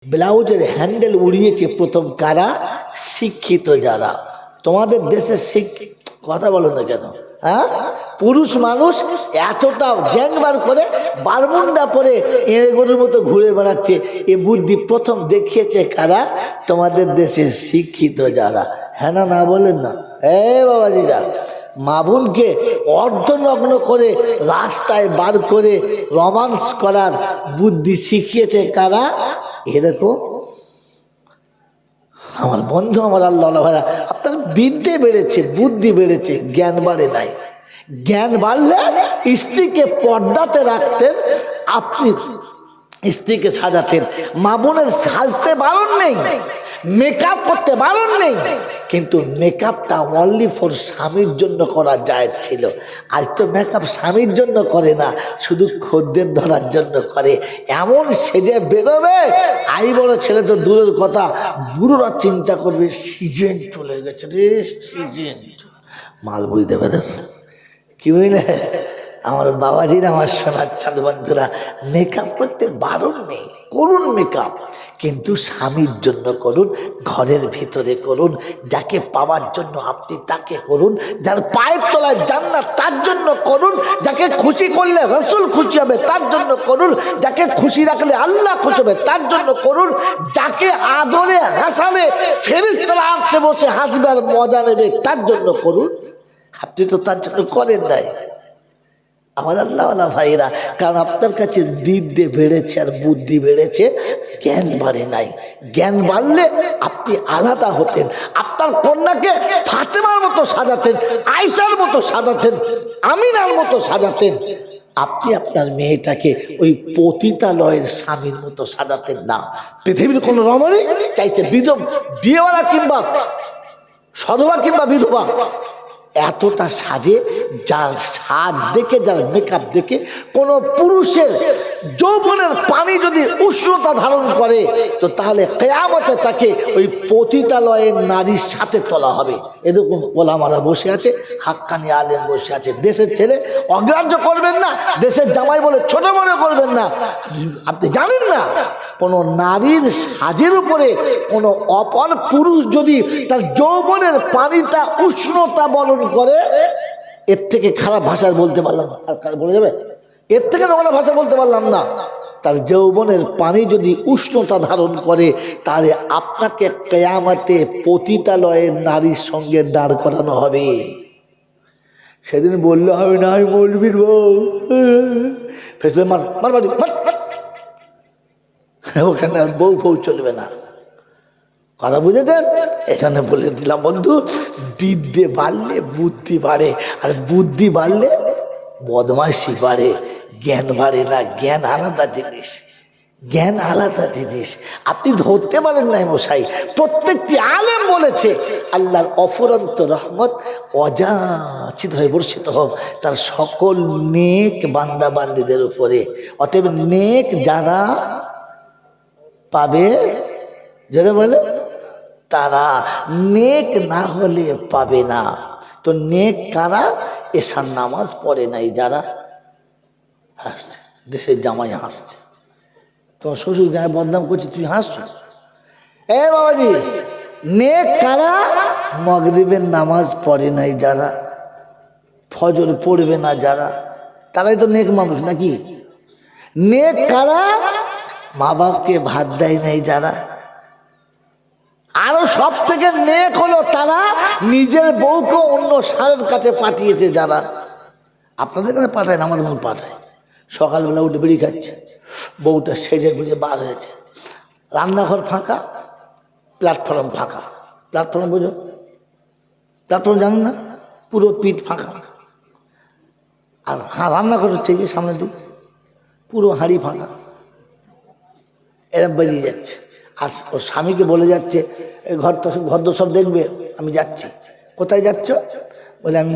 ব্লাউজের হ্যান্ডেল উড়িয়েছে প্রথম কারা? শিক্ষিত যারা। তোমাদের দেশের কথা বলো না কেন? হ্যাঁ, পুরুষ মানুষ এতটা জ্যাংবার করে বারমুন্ডা পরে এঁড়ে গরুর মতো ঘুরে বেড়াচ্ছে, এ বুদ্ধি প্রথম দেখিয়েছে কারা? তোমাদের দেশের শিক্ষিত যারা। হ্যাঁ না, না বলেন না? বাবাজিরা, মা বোনকে অর্ধনগ্ন করে রাস্তায় বার করে রোমান্স করার বুদ্ধি শিখিয়েছে কারা? এরকম আমার বন্ধু, আমার আল্লাহ ভাইরা, আপনার বিদ্যে বেড়েছে, বুদ্ধি বেড়েছে, জ্ঞান বাড়ে নাই। জ্ঞান বাড়লে স্ত্রীকে পর্দাতে রাখতেন, আপনি স্ত্রীকে সাজাতেন। মা বোনের সাজতে বারণ নেই, মেকআপ করতে বারণ নেই, কিন্তু মেকআপটা অনলি ফর স্বামীর জন্য করা যায় ছিল। আজ তো মেকআপ স্বামীর জন্য করে না, শুধু খদ্দের ধরার জন্য করে। এমন সেজে বেরোবে, আই বড় ছেলে তো দূরের কথা, বুড়োরা চিন্তা করবে সিজন চলে গেছে রে, সিজন মাল বুঝতে পেরেছে কি বুঝলে? আমার বাবাজিরা, আমার সোনার চাঁদ বন্ধুরা, মেকআপ করতে বারণ নেই, করুন মেকআপ, কিন্তু স্বামীর জন্য করুন, ঘরের ভিতরে করুন, যাকে পাওয়ার জন্য আপনি তাকে করুন, যার পায়ের তলায় জান্নাত তার জন্য করুন, যাকে খুশি করলে রাসূল খুশি হবে তার জন্য করুন, যাকে খুশি রাখলে আল্লাহ খুশি হবে তার জন্য করুন, যাকে আদরে হাসালে ফেরেশতারা আসছে বসে হাসবে আর মজা নেবে তার জন্য করুন। আপনি তো তার জন্য করেন নাই আমার আল্লাহওয়ালা ভাইরা, কারণ আপনার কাছে বিদ্যে বেড়েছে আর বুদ্ধি বেড়েছে, জ্ঞান বাড়ে নাই। জ্ঞান বাড়লে আপনি আলাদা হতেন, আপনার কন্যাকে ফাতেমার মতো সাজাতেন, আয়েশার মতো সাজাতেন, আমিনার মতো সাজাতেন। আপনি আপনার মেয়েটাকে ওই পতিতালয়ের স্বামীর মতো সাজাতেন না। পৃথিবীর কোন রমণী চাইছে বিয়েওয়ালা কিংবা সধবা কিংবা বিধবা এতটা সাজে, যার সাজ দেখে, যার মেকআপ দেখে কোনো পুরুষের যৌবনের পানি যদি উষ্ণতা ধারণ করে, তো তাহলে কিয়ামতে তাকে ওই পতিতালয়ের নারীর সাথে তোলা হবে। এরকম ওলামারা বসে আছে, হাক্কানি আলেম বসে আছে। দেশের ছেলে অগ্রাহ্য করবেন না, দেশের জামাই বলে ছোট মনে করবেন না। আপনি জানেন না, কোনো নারীর সাজের উপরে কোনো অপর পুরুষ যদি তার যৌবনের পানিটা উষ্ণতা বলন করে, এর থেকে খারাপ ভাষা বলতে পারলাম না, আর বলে যাবে এর থেকে নোংরা ভাষা বলতে পারলাম না। তার যৌবনের পানি যদি উষ্ণতা ধারণ করে, তাহলে আপনাকে কিয়ামতে পতিতালয়ের নারীর সঙ্গে দাঁড় করানো হবে। সেদিন বললে হবে না আমি মৌলবীর বউ, ফেসলে মার মার বাড়ি মার, ওখানে আর বউ ফৌ চলবে না। কথা বুঝেছেন? এখানে বলে দিলাম বন্ধু, বিদ্যে বাড়লে বুদ্ধি বাড়ে, আর বুদ্ধি বাড়লে বদমাইশি বাড়ে, জ্ঞান বাড়ে না। জ্ঞান আলাদা জিনিস, জ্ঞান আলাদা জিনিস। আপনি ধরতে পারেন নাই মশাই, প্রত্যেকটি আলেম বলেছে আল্লাহর অফুরন্ত রহমত অযাচিত হয়ে বর্ষিত হোক তার সকল নেক বান্দা বান্দীদের উপরে। অতএব নেক যারা পাবে, যারা বলে তারা, নেক না হলে পাবে না। তো নেক কারা? এশার নামাজ পড়ে নাই যারা। হাসছে, দেশের জামাই হাসছে, তোমার শ্বশুর গায়ে বদনাম করছে, তুই হাসছো? বাবাজি, নেক কারা? মাগরিবের নামাজ পড়ে নাই যারা, ফজর পড়বে না যারা, তারাই তো নেক মানুষ নাকি? নেক কারা? মা বাপকে ভাত দেয় নাই যারা। আরো সব থেকে নেক হলো তারা নিজের বউকে অন্য ষাঁড়ের কাছে পাঠিয়েছে যারা। আপনাদের কাছে পাঠায় না, আমার মন পাঠায়। সকালবেলা উঠে বিড়ি খাচ্ছে, বউটা সেজে গুজে বার হয়েছে, রান্নাঘর ফাঁকা, প্ল্যাটফর্ম ফাঁকা। প্ল্যাটফর্ম বোঝো? প্ল্যাটফর্ম জানেন না? পুরো পিঠ ফাঁকা। আর রান্নাঘর হচ্ছে গিয়ে সামনের দিক, পুরো হাঁড়ি ফাঁকা। এরা বেরিয়ে যাচ্ছে, আর ওর স্বামীকে বলে যাচ্ছে ঘর তো সব দেখবে, আমি যাচ্ছি। কোথায় যাচ্ছ? বলে আমি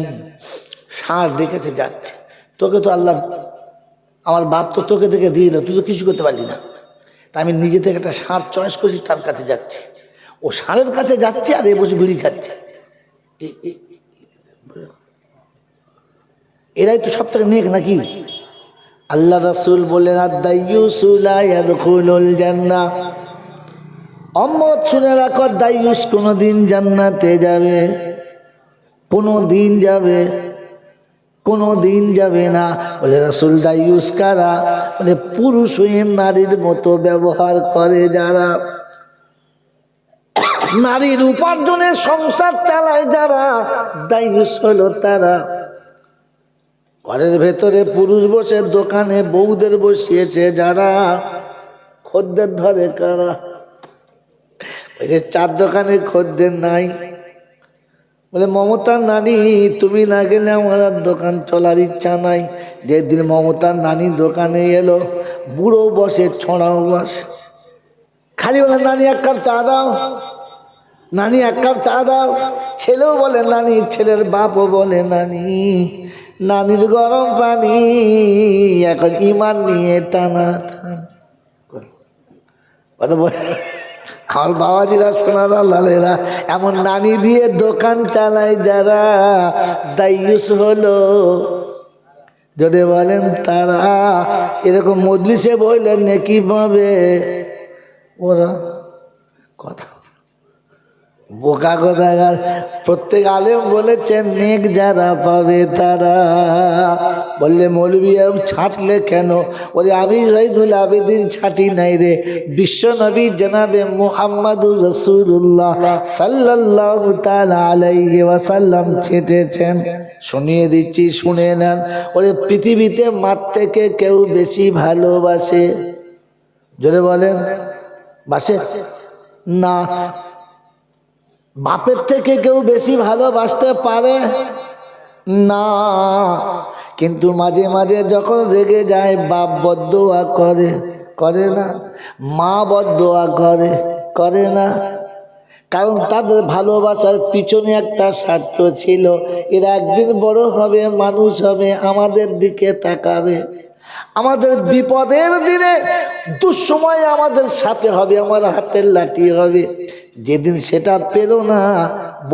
ষাঁড় ডেকেছে যাচ্ছে। তোকে তো আল্লাহ, আমার বাপ তো তোকে দেখে দিল, তুই তো কিছু করতে পারলি না, তা আমি নিজে থেকে একটা ষাঁড় চয়েস করছি, তার কাছে যাচ্ছে। ও ষাঁড়ের কাছে যাচ্ছে আর এ বসে বিড়ি খাচ্ছে। এরাই তো সব থেকে নেক নাকি? আল্লাহ রাসূল বললেন আদ-দাইয়ুসু লা ইয়াদখুলুল জান্নাহ, উম্মত শুনে রাখো, দাইয়ুস কোনদিন জান্নাতে যাবে? কোনদিন যাবে? কোনদিন যাবে না। বলে রাসূল দাইয়ুস কারা? বলে পুরুষ হয়ে নারীর মতো ব্যবহার করে যারা, নারীর উপার্জনে সংসার চালায় যারা, দাইয়ুস হলো তারা। ঘরের ভেতরে পুরুষ বসে দোকানে বউদের বসিয়েছে যারা, খদ্দের ধরে কারা? ওই যে চার দোকানে খদ্দের নাই, বলে মমতার নানি তুমি না গেলে আমার আর দোকান চলার ইচ্ছা নাই। যেদিন মমতার নানি দোকানে এলো, বুড়ো বসে, ছোঁড়াও বসে, খালি বলে নানি এক কাপ চা দাও, নানি এক কাপ চা দাও। ছেলেও বলে নানি, ছেলের বাপও বলে নানি, নানির গরম পানি এখন ইমান নিয়ে টানা টান। আমার বাবাজিরা, সোনারা, লালেরা, এমন নানি দিয়ে দোকান চালায় যারা, দাইয়ুস হলো, যদি বলেন তারা। এরকম মজলিসে বললেন নেকি পাবে ওরা, কথা বোকা কোথাকার। প্রত্যেক আলেম বলেছেন নেক যারা পাবে তারা। বললে মৌলবী ছাঁটলে কেন? বলে আমি শহীদুল আবেদিন ছাঁটি নাই রে, বিশ্ব নবী জনাবে মুহাম্মাদুর রাসূলুল্লাহ সাল্লাল্লাহু তাআলা আলাইহি ওয়াসাল্লাম ছেটেছেন। শুনিয়ে দিচ্ছি, শুনে নেন। বলে পৃথিবীতে মার থেকে কেউ বেশি ভালোবাসে? জোরে বলেন, বাসে না? বাপের থেকে কেউ বেশি ভালোবাসতে পারে না। কিন্তু মাঝে মাঝে যখন রেগে যায়, বাপ বদদোয়া করে, করে না? মা বদদোয়া করে, করে না? কারণ তাদের ভালোবাসার পিছনে একটা স্বার্থ ছিল, এরা একদিন বড় হবে, মানুষ হবে, আমাদের দিকে তাকাবে, আমাদের বিপদের দিনে দুঃসময়ে আমাদের সাথে হবে, আমার হাতের লাঠি হবে। যেদিন সেটা পেল না,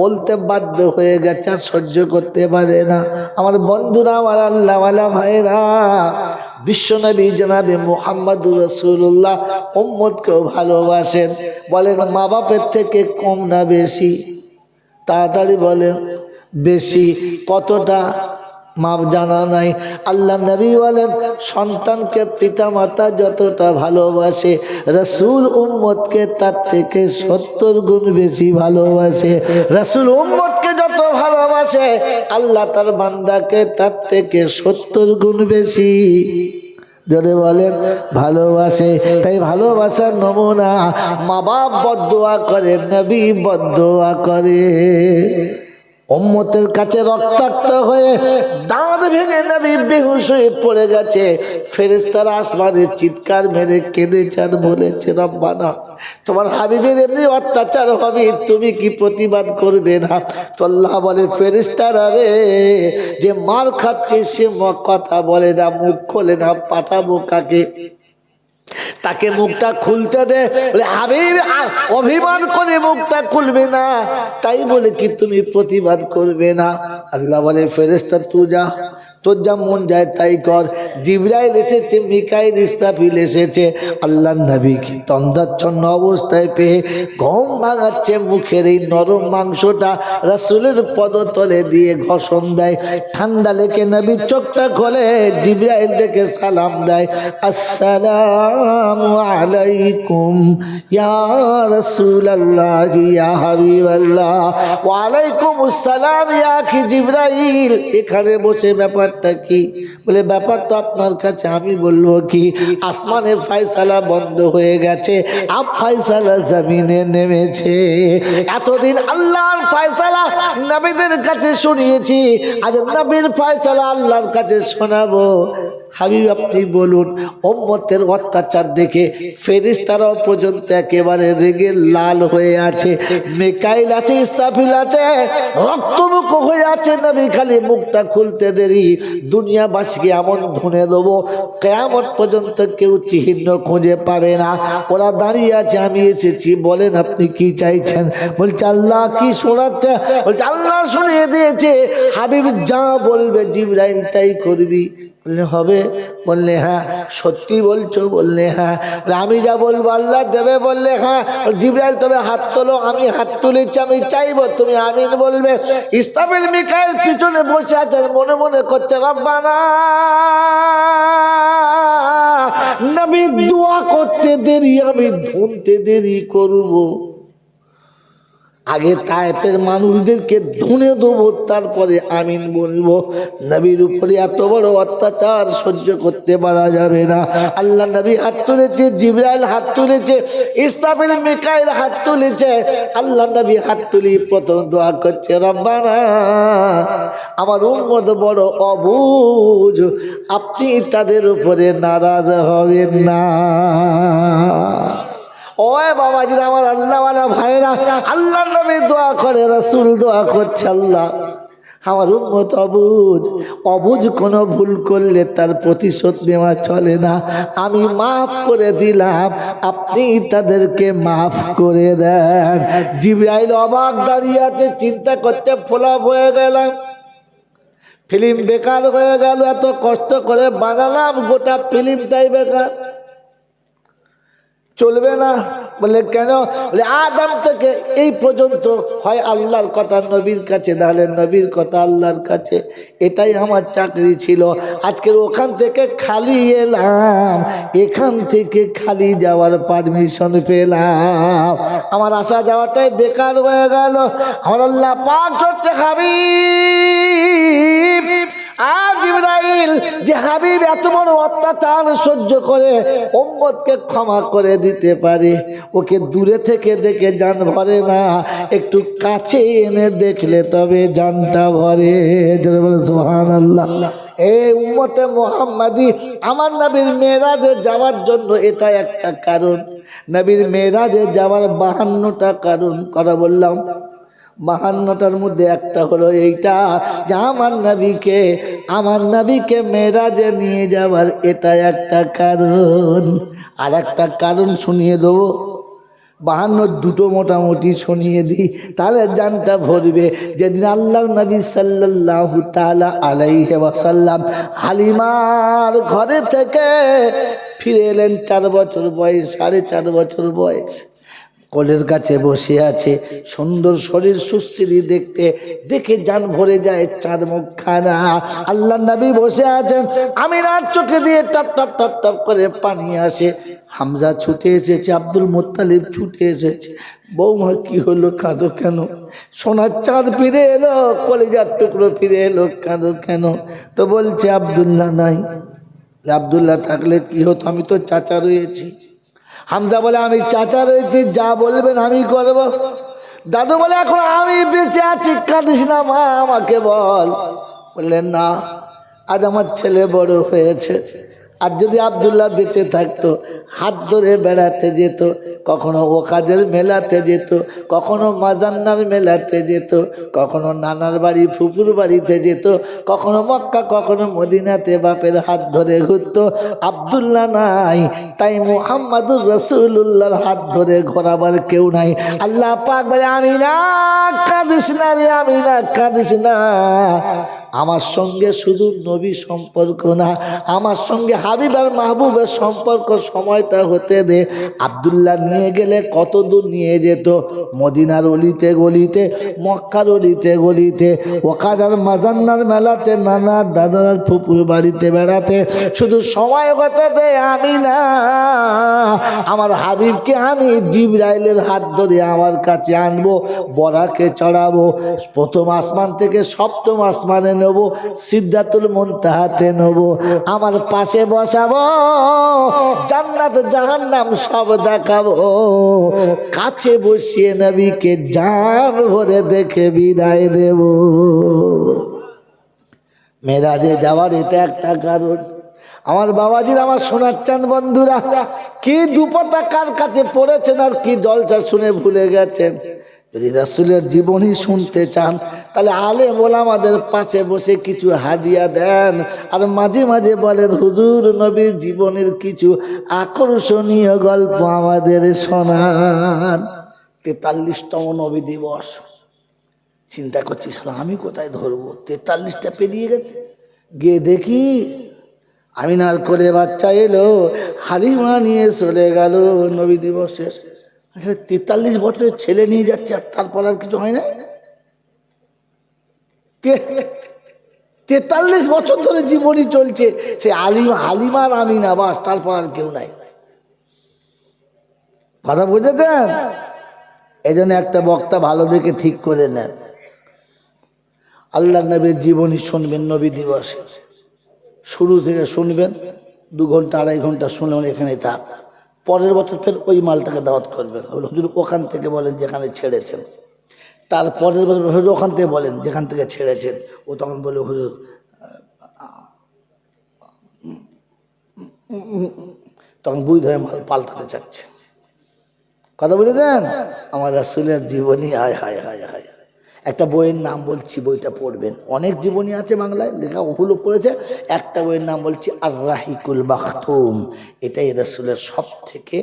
বলতে বাধ্য হয়ে গেছে, আর সহ্য করতে পারে না। আমার বন্ধুরা, আমার আল্লাহওয়ালা ভাইরা, বিশ্বনবী জনাবে মুহাম্মাদুর রাসূলুল্লাহ উম্মতকেও ভালোবাসেন। বলেন মা বাপের থেকে কম না বেশি? তাড়াতাড়ি বলেন, বেশি। কতটা মাপ জানা নাই। আল্লাহ নবী বলেন, সন্তানকে পিতা মাতা যতটা ভালোবাসে, রাসূল উম্মতকে তার থেকে 70 গুণ বেশি ভালোবাসে। রাসূল উম্মতকে যত ভালোবাসে, আল্লাহ তার বান্দাকে তার থেকে 70 গুণ বেশি, যদি বলেন, ভালোবাসে। তাই ভালোবাসার নমুনা, মা বাপ বদদোয়া করে, নবী বদদোয়া করে। উম্মতের কাছে রক্তাক্ত হয়ে দাঁত ভেঙে নবী বেহুশ হয়ে পড়ে গেছে। ফেরেশতারা আসমানে চিৎকার মেরে কেঁদেছে আর বলেছে, রব্বানা, তোমার হাবিবের এমনি অত্যাচার হবে, তুমি কি প্রতিবাদ করবে না? তো আল্লাহ বলে, ফেরেশতারা রে, যে মার খাচ্ছে সে কথা বলে না, মুখ খোলে না, পাঠাবো কাকে? তাকে মুখটা খুলতে দে। বলে হাবিব অভিমান করে মুখটা খুলবে না, তাই বলে কি তুমি প্রতিবাদ করবে না? আল্লাহ বলে, ফেরেশতা তুই যা, তোর যা মন যায় তাই কর। জিবরাইল এসেছে, মিকাইল, ইসরাফিল এসেছে। আল্লাহ নবীকে তন্দাচ্ছন্ন অবস্থায় পেয়ে ঘুম ভাঙাচ্ছে, মুখের এই নরম মাংসটা রাসূলের পদতলে দিয়ে ঘষণ দেয়। ঠান্ডা লেগে নবীর চোখটা খোলে, জিবরাইল দেখে সালাম দেয়, আসসালামু আলাইকুম ইয়া রাসূলুল্লাহ ইয়া হাবিবাল্লাহ। ওয়া আলাইকুম আসসালাম ইয়া আখি জিবরাইল। এখানে বসে ব্যাপারটা কি? বলে ব্যাপার তো আপনার কাছে আমি বলবো কি, আসমানে ফয়সালা বন্ধ হয়ে গেছে, আব ফয়সালা জমিনে নেমেছে। এতদিন আল্লাহর ফয়সালা নবীদের কাছে শুনিয়েছি, আজ নবীর ফয়সালা আল্লাহর কাছে শোনাবো। হাবিব আপনি বলুন। উম্মতের অত্যাচার দেখে ফেরেশতারাও পর্যন্ত একেবারে রেগে লাল হয়ে আছে। মিকাইল আছে, ইসরাফিল আছে, রক্তমুখ হয়ে আছে। নবী খালি মুখটা খুলতে দেরি, দুনিয়াবাসীকে এমন ধুনে দেবো, কিয়ামত পর্যন্ত কেউ চিহ্ন খুঁজে পাবে না। ওরা দাঁড়িয়ে আছে, আমি এসেছি, বলেন আপনি কি চাইছেন? বলছে আল্লাহ কি শোনাচ্ছে? বলছে আল্লাহ শুনিয়ে দিয়েছে, হাবিব যা বলবে জিবরাইল তাই করবি। বললে হবে? বললে হ্যাঁ। সত্যি বলছো? বললে হ্যাঁ। আমি যা বলবো আল্লাহ দেবে? বললে হ্যাঁ। জিবরাইল তবে হাত তোলো। আমি হাত তুলেছি, আমি চাইবো তুমি আমিন বলবে। ইসরাফিল মিকাইল পিছনে বসে আছেন, মনে মনে করছে রব্বানা, নবী দোয়া করতে দেরি, আমি ধুনতে দেরি করব। আগে তায়েফের মানুষদেরকে ধুনে দেবো, তারপরে আমিন বলবো। নবীর উপরে এত বড় অত্যাচার সহ্য করতে পারা যাবে না। আল্লাহ নবী হাত তুলেছে, জিবরাইল হাত তুলেছে, ইসরাফিল মিকাইল হাত তুলেছে। আল্লাহ নবী হাত তুলি প্রথম দোয়া করছে, রব্বানা, আমার উম্মত বড় অবুঝ, আপনি তাদের উপরে নারাজ হবেন না। ওই বাবাজিরা, আমার আল্লাহওয়ালা ভাইরা, আল্লাহ নবী দোয়া করে, রাসূল দোয়া করছে, আল্লাহ আমার উম্মত অবুঝ, অবুঝ কোনো ভুল করলে তার প্রতিশোধ নেওয়া চলে না। আমি মাফ করে দিলাম, আপনি তাদেরকে মাফ করে দেন। জিবরাইল অবাক দাঁড়িয়ে আছে, চিন্তা করতে ফ্লপ হয়ে গেলাম, ফিল্ম বেকার হয়ে গেল। এত কষ্ট করে বানালাম, গোটা ফিল্মটাই বেকার, চলবে না। বলে কেন? বলে আদম থেকে এই পর্যন্ত হয় আল্লাহর কথা নবীর কাছে, তাহলে নবীর কথা আল্লাহর কাছে, এটাই আমার চাকরি ছিল। আজকের ওখান থেকে খালি এলাম, এখান থেকে খালি যাওয়ার পারমিশন পেলাম, আমার আসা যাওয়াটাই বেকার হয়ে গেল। আমার আল্লাহ পাক হচ্ছে হাবিব। আর জিবরাইল যে হাবিব এত বড় অত্যাচার সহ্য করে উম্মতকে ক্ষমা করে দিতে পারে, ওকে দূরে থেকে দেখে জান ভরে না, একটু কাছে এনে দেখলে তবে জানটা ভরে। সুবহানাল্লাহ। এই উম্মতে মুহাম্মাদি আমার নবীর মেরাজে যাওয়ার জন্য এটা একটা কারণ। নবীর মেরাজে যাওয়ার 52টা কারণ করা বললাম, 52টার মধ্যে একটা হলো এইটা যে আমার নবীকে মেরাজে নিয়ে যাওয়ার, এটা একটা কারণ। আর একটা কারণ শুনিয়ে দেবো, 52 দুটো মোটামুটি শুনিয়ে দিই, তাহলে জানটা ভরবে। যেদিন আল্লাহর নবী সাল্লাল্লাহু তাআলা আলাইহি ওয়াসাল্লাম হালিমার ঘরে থেকে ফিরে এলেন, 4 বছর বয়স, 4.5 বছর বয়স, কোলের কাছে বসে আছে, সুন্দর শরীর, সুশ্রী দেখতে, দেখে জান ভরে যায় চাঁদ মুখখানা। আল্লাহ নবী বসে আছেন, আমিনার চোখে দিয়ে টপ টপ টপ টপ করে পানি আসে। হামজা ছুটে এসেছে, আব্দুল মুত্তালিব ছুটে এসেছে। বৌমা কি হলো, কাঁদো কেন? সোনার চাঁদ ফিরে এলো, কলিজার টুকরো ফিরে এলো, কাঁদো কেন? তো বলছে আব্দুল্লাহ নাই। আব্দুল্লাহ থাকলে কি হতো, আমি তো চাচা রয়েছি। হামজা বলে আমি চাচা রয়েছি, যা বলবেন আমি করব। দাদু বলে এখন আমি বেঁচে আছি, কাঁদিস না মা, আমাকে বল। বললেন না, আজ আমার ছেলে বড় হয়েছে, আর যদি আব্দুল্লাহ বেঁচে থাকতো হাত ধরে বেড়াতে যেত, কখনো ওকাজের মেলাতে যেত, কখনো মাজান্নার মেলাতে যেত, কখনো নানার বাড়ি ফুপুর বাড়িতে যেত, কখনো মক্কা কখনো মদিনাতে বাপের হাত ধরে ঘুরতো। আব্দুল্লাহ নাই, তাই মুহাম্মাদুর রাসূলুল্লাহর হাত ধরে ঘোরাবার কেউ নাই। আল্লাহ পাক বলে আমিনা কাঁদিস না রে, আমিনা কাঁদিস না, আমার সঙ্গে শুধু নবী সম্পর্ক না, আমার সঙ্গে হাবিব আর মাহবুবের সম্পর্ক, সময়টা হতে দে। আব্দুল্লাহ নিয়ে গেলে কত দূর নিয়ে যেত, মদিনার অলিতে গলিতে, মক্কার অলিতে গলিতে, ওকাদার মাজান্নার মেলাতে, নানা দাদার ফুপুর বাড়িতে বেড়াতে, শুধু সময় হতে দে। আমি না, আমার হাবিবকে আমি জিবরাইলের হাত ধরে আমার কাছে আনবো, বরাকে চড়াবো, প্রথম আসমান থেকে সপ্তম আসমানে নেব, সিদরাতুল মুনতাহাতে নেব, আমার পাশে বসাবো, জান্নাত জাহান্নাম সব দেখাবো, কাছে বসিয়ে নবীকে জান ভরে দেখে বিদায় দেব। মেরাজে যাওয়ার এটা একটা কারণ। আমার বাবাজির, আমার সোনার চাঁদ বন্ধুরা, কি দুপতা কার কাছে পড়েছেন আর কি জলসা শুনে ভুলে গেছেন। যদি রাসূলের জীবনী শুনতে চান তাহলে আলেম ওলামাদের পাশে বসে কিছু হাদিয়া দেন, আর মাঝে মাঝে বলেন হুজুর নবীর জীবনের কিছু আকর্ষণীয় গল্প আমাদের শোনান। 43তম নবী দিবস, চিন্তা করছি সালা আমি কোথায় ধরবো, 43টা পেরিয়ে গেছে। গিয়ে দেখি আমিনার কোলে বাচ্চা এলো, হালিমা নিয়ে চলে গেল নবী দিবসে। 43 বছরের ছেলে নিয়ে যাচ্ছে, আর তারপর আর কিছু হয় না। 43 বছর ধরে জীবনী চলছে, সে হালিমার আমিনা, বাস, তারপর আর কেউ নাই। কথা বুঝেছেন? এই জন্য একটা বক্তা ভালো দেখে ঠিক করে নেন, আল্লাহ নবীর জীবনী শুনবেন নবী দিবসে, শুরু থেকে শুনবেন, 2 ঘন্টা 2.5 ঘন্টা শুনলেন, এখানে থাক। পরের বছর ফের ওই মালটাকে দাওয়াত করবেন, হুজুর ওখান থেকে বলেন যেখানে ছেড়েছেন। তারপরের বছর হুজুর ওখান থেকে বলেন যেখান থেকে ছেড়েছেন। ও তখন বলে হুজুর তখন বুঝ ধরে মাল পাল্টাতে চাচ্ছে। কথা বুঝেছেন? আমার রাসূলের জীবনী, হায় হায় হায় হায়। একটা বইয়ের নাম বলছি, বইটা পড়বেন। অনেক জীবনী আছে বাংলায় লেখা, ওগুলো পড়েছে। একটা বইয়ের নাম বলছি আর রাহিকুল মাখতুম। এটাই রাসূলের সব থেকে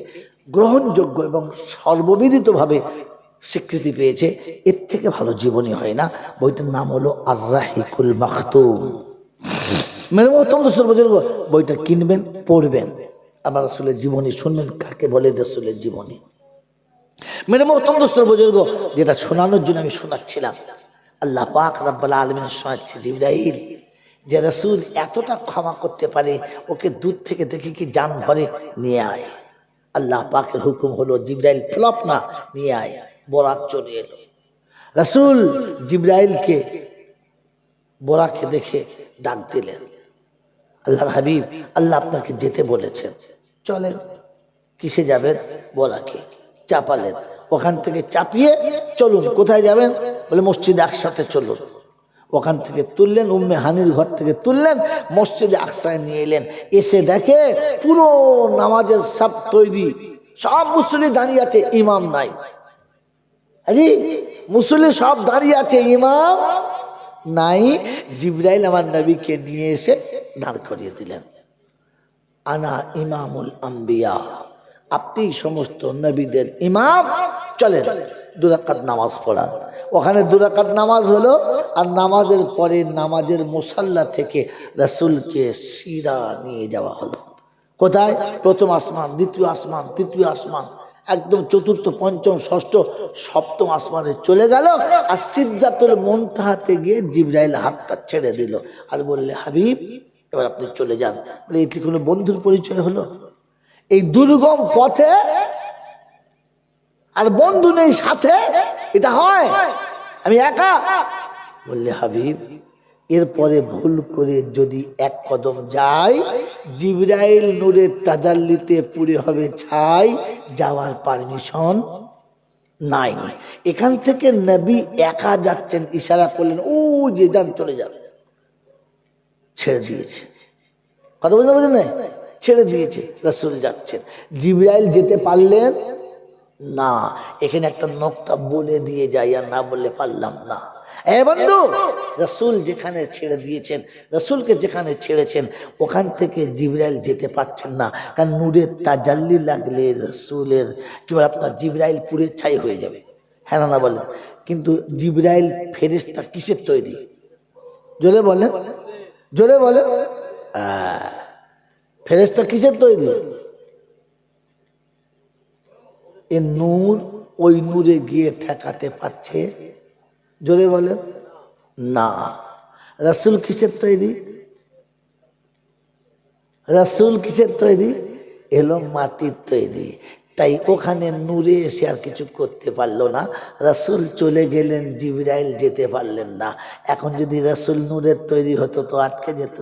গ্রহণযোগ্য এবং সর্ববিদিতভাবে স্বীকৃতি পেয়েছে। এর থেকে ভালো জীবনী হয় না। বইটার নাম হলো আর রাহিকুল মাখতুম। মেরে মোহতরম দোস্ত বুজুর্গ, বইটা কিনবেন, পড়বেন, আবার রাসূলের জীবনী শুনবেন। কাকে বলে রাসূলের জীবনী? মেরে মোহতরম দোস্ত বুজুর্গ, যেটা শোনানোর জন্য আমি শোনাচ্ছিলাম, আল্লাহ পাক রব্বুল আলামিন শোনাচ্ছে জিবরাইল যে রাসূল এতটা ক্ষমা করতে পারে, ওকে দূর থেকে দেখে কি জান ভরে নিয়ে আয়। আল্লাহ পাকের হুকুম হলো জিবরাইল ফ্লপ না, নিয়ে আয়। বরাক চলে এলো। রাসূল জিবরাইলকে বরাকে দেখে ডাক দিলেন, আল্লাহর হাবিব, আল্লাহ আপনাকে যেতে বলেছেন, চলেন। কিসে যাবেন? বরাকে। চাপালেন, ওখান থেকে চাপিয়ে চলুন। কোথায় যাবেন? বলে মসজিদে আকসাতে চলুন। ওখান থেকে তুললেন, উম্মে হানির ঘর থেকে তুললেন, মসজিদে আকসায় নিয়ে এলেন। এসে দেখে পুরো নামাজের সব তৈরি, সব মুসল্লি দাঁড়িয়ে আছে, ইমাম নাই। আরে মুসল্লি সব দাঁড়িয়ে আছে, ইমাম নাই। জিবরাইল আমার নবীকে নিয়ে এসে দাঁড় করিয়ে দিলেন। আনা ইমামুল আম্বিয়া, আপনি সমস্ত নবীদের ইমাম, চলেন 2 রাকাত নামাজ পড়ান। ওখানে 2 রাকাত নামাজ হলো, আর নামাজের পরে নামাজের মুসাল্লা থেকে রাসূলকে সিরা নিয়ে যাওয়া হলো। কোথায়? প্রথম আসমান, দ্বিতীয় আসমান, তৃতীয় আসমান, একদম চতুর্থ, পঞ্চম, ষষ্ঠ, সপ্তম আসমানে চলে গেল। আর সিদরাতুল মুনতাহাতে গিয়ে জিবরাইল হাতটা ছেড়ে দিল, আর বললে, হাবিব এবার আপনি চলে যান। বলে এটি কোনো বন্ধুর পরিচয় হলো? এই দুর্গম পথে আর বন্ধু নেই সাথে, এটা হয়? আমি একা। বললে, হাবিব এরপরে ভুল করে যদি 1 কদম যাই, জিবরাইল নূরের তাজাল্লিতে পুরে হবে ছাই, যাওয়ার পারমিশন নাই। এখান থেকে নবী একা যাচ্ছেন, ইশারা করলেন, ও যে যান, চলে যান। ছেড়ে দিয়েছে। কথা বুঝতে পারছেন না? ছেড়ে দিয়েছে, রাসূল যাচ্ছেন। জিবরাইল যেতে পারলেন না। এখানে একটা নোকতা বলে দিয়ে যাই, আর না বললে পারলাম না। এ বন্ধু, রাসূল যেখানে ছেড়ে দিয়েছেন, রাসূলকে যেখানে ছেড়েছেন, ওখান থেকে জিবরাইল যেতে পারছেন না। কারণ নূরের তাজাল্লি লাগলে রাসূলের কি বলে আপনার জিবরাইল পুরে ছাই হয়ে যাবে। হ্যাঁ না বলেন? কিন্তু জিবরাইল ফেরেশতা কিসের তৈরি? জোরে বলেন, জোরে বলে। ফেরেশতা কিসের তৈরি? এ নূর ওই নূরে গিয়ে ঠেকাতে পারছে? জোরে বলে না। রাসূল কিসের তৈরি? রাসূল কিসের তৈরি? এলো মাটির তৈরি। তাই ওখানে নূরে এসে আর কিছু করতে পারলো না। রাসূল চলে গেলেন, জিবরাইল যেতে পারলেন না। এখন যদি রাসূল নূরের তৈরি হতো তো আটকে যেত।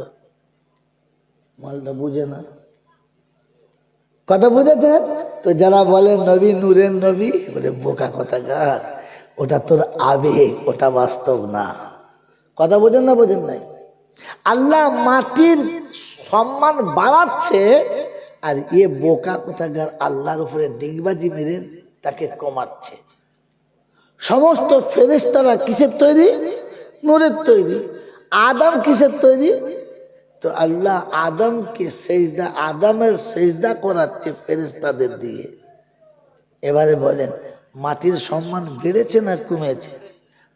মালটা বুঝে না, কথা বুঝেছে তো? যারা বলে নবী নূরের নবী, বলে বোকা কথাকার, ওটা তোর আবেগ, ওটা বাস্তব না। কথা বোঝেন না? বোঝেন নাই? আল্লাহ মাটির সম্মান বাড়াচ্ছে, আর এ বোকা কথাকার আল্লাহর উপরে ডিগবাজি মেরে তাকে কমাচ্ছে। সমস্ত ফেরেশতারা কিসের তৈরি? নূরের তৈরি। আদম কিসের তৈরি? তো আল্লাহ আদমকে সেজদা, আদমের সেজদা করাচ্ছে ফেরেশতাদের দিয়ে। এবারে বলেন, মাটির সম্মান বেড়েছে না কমেছে?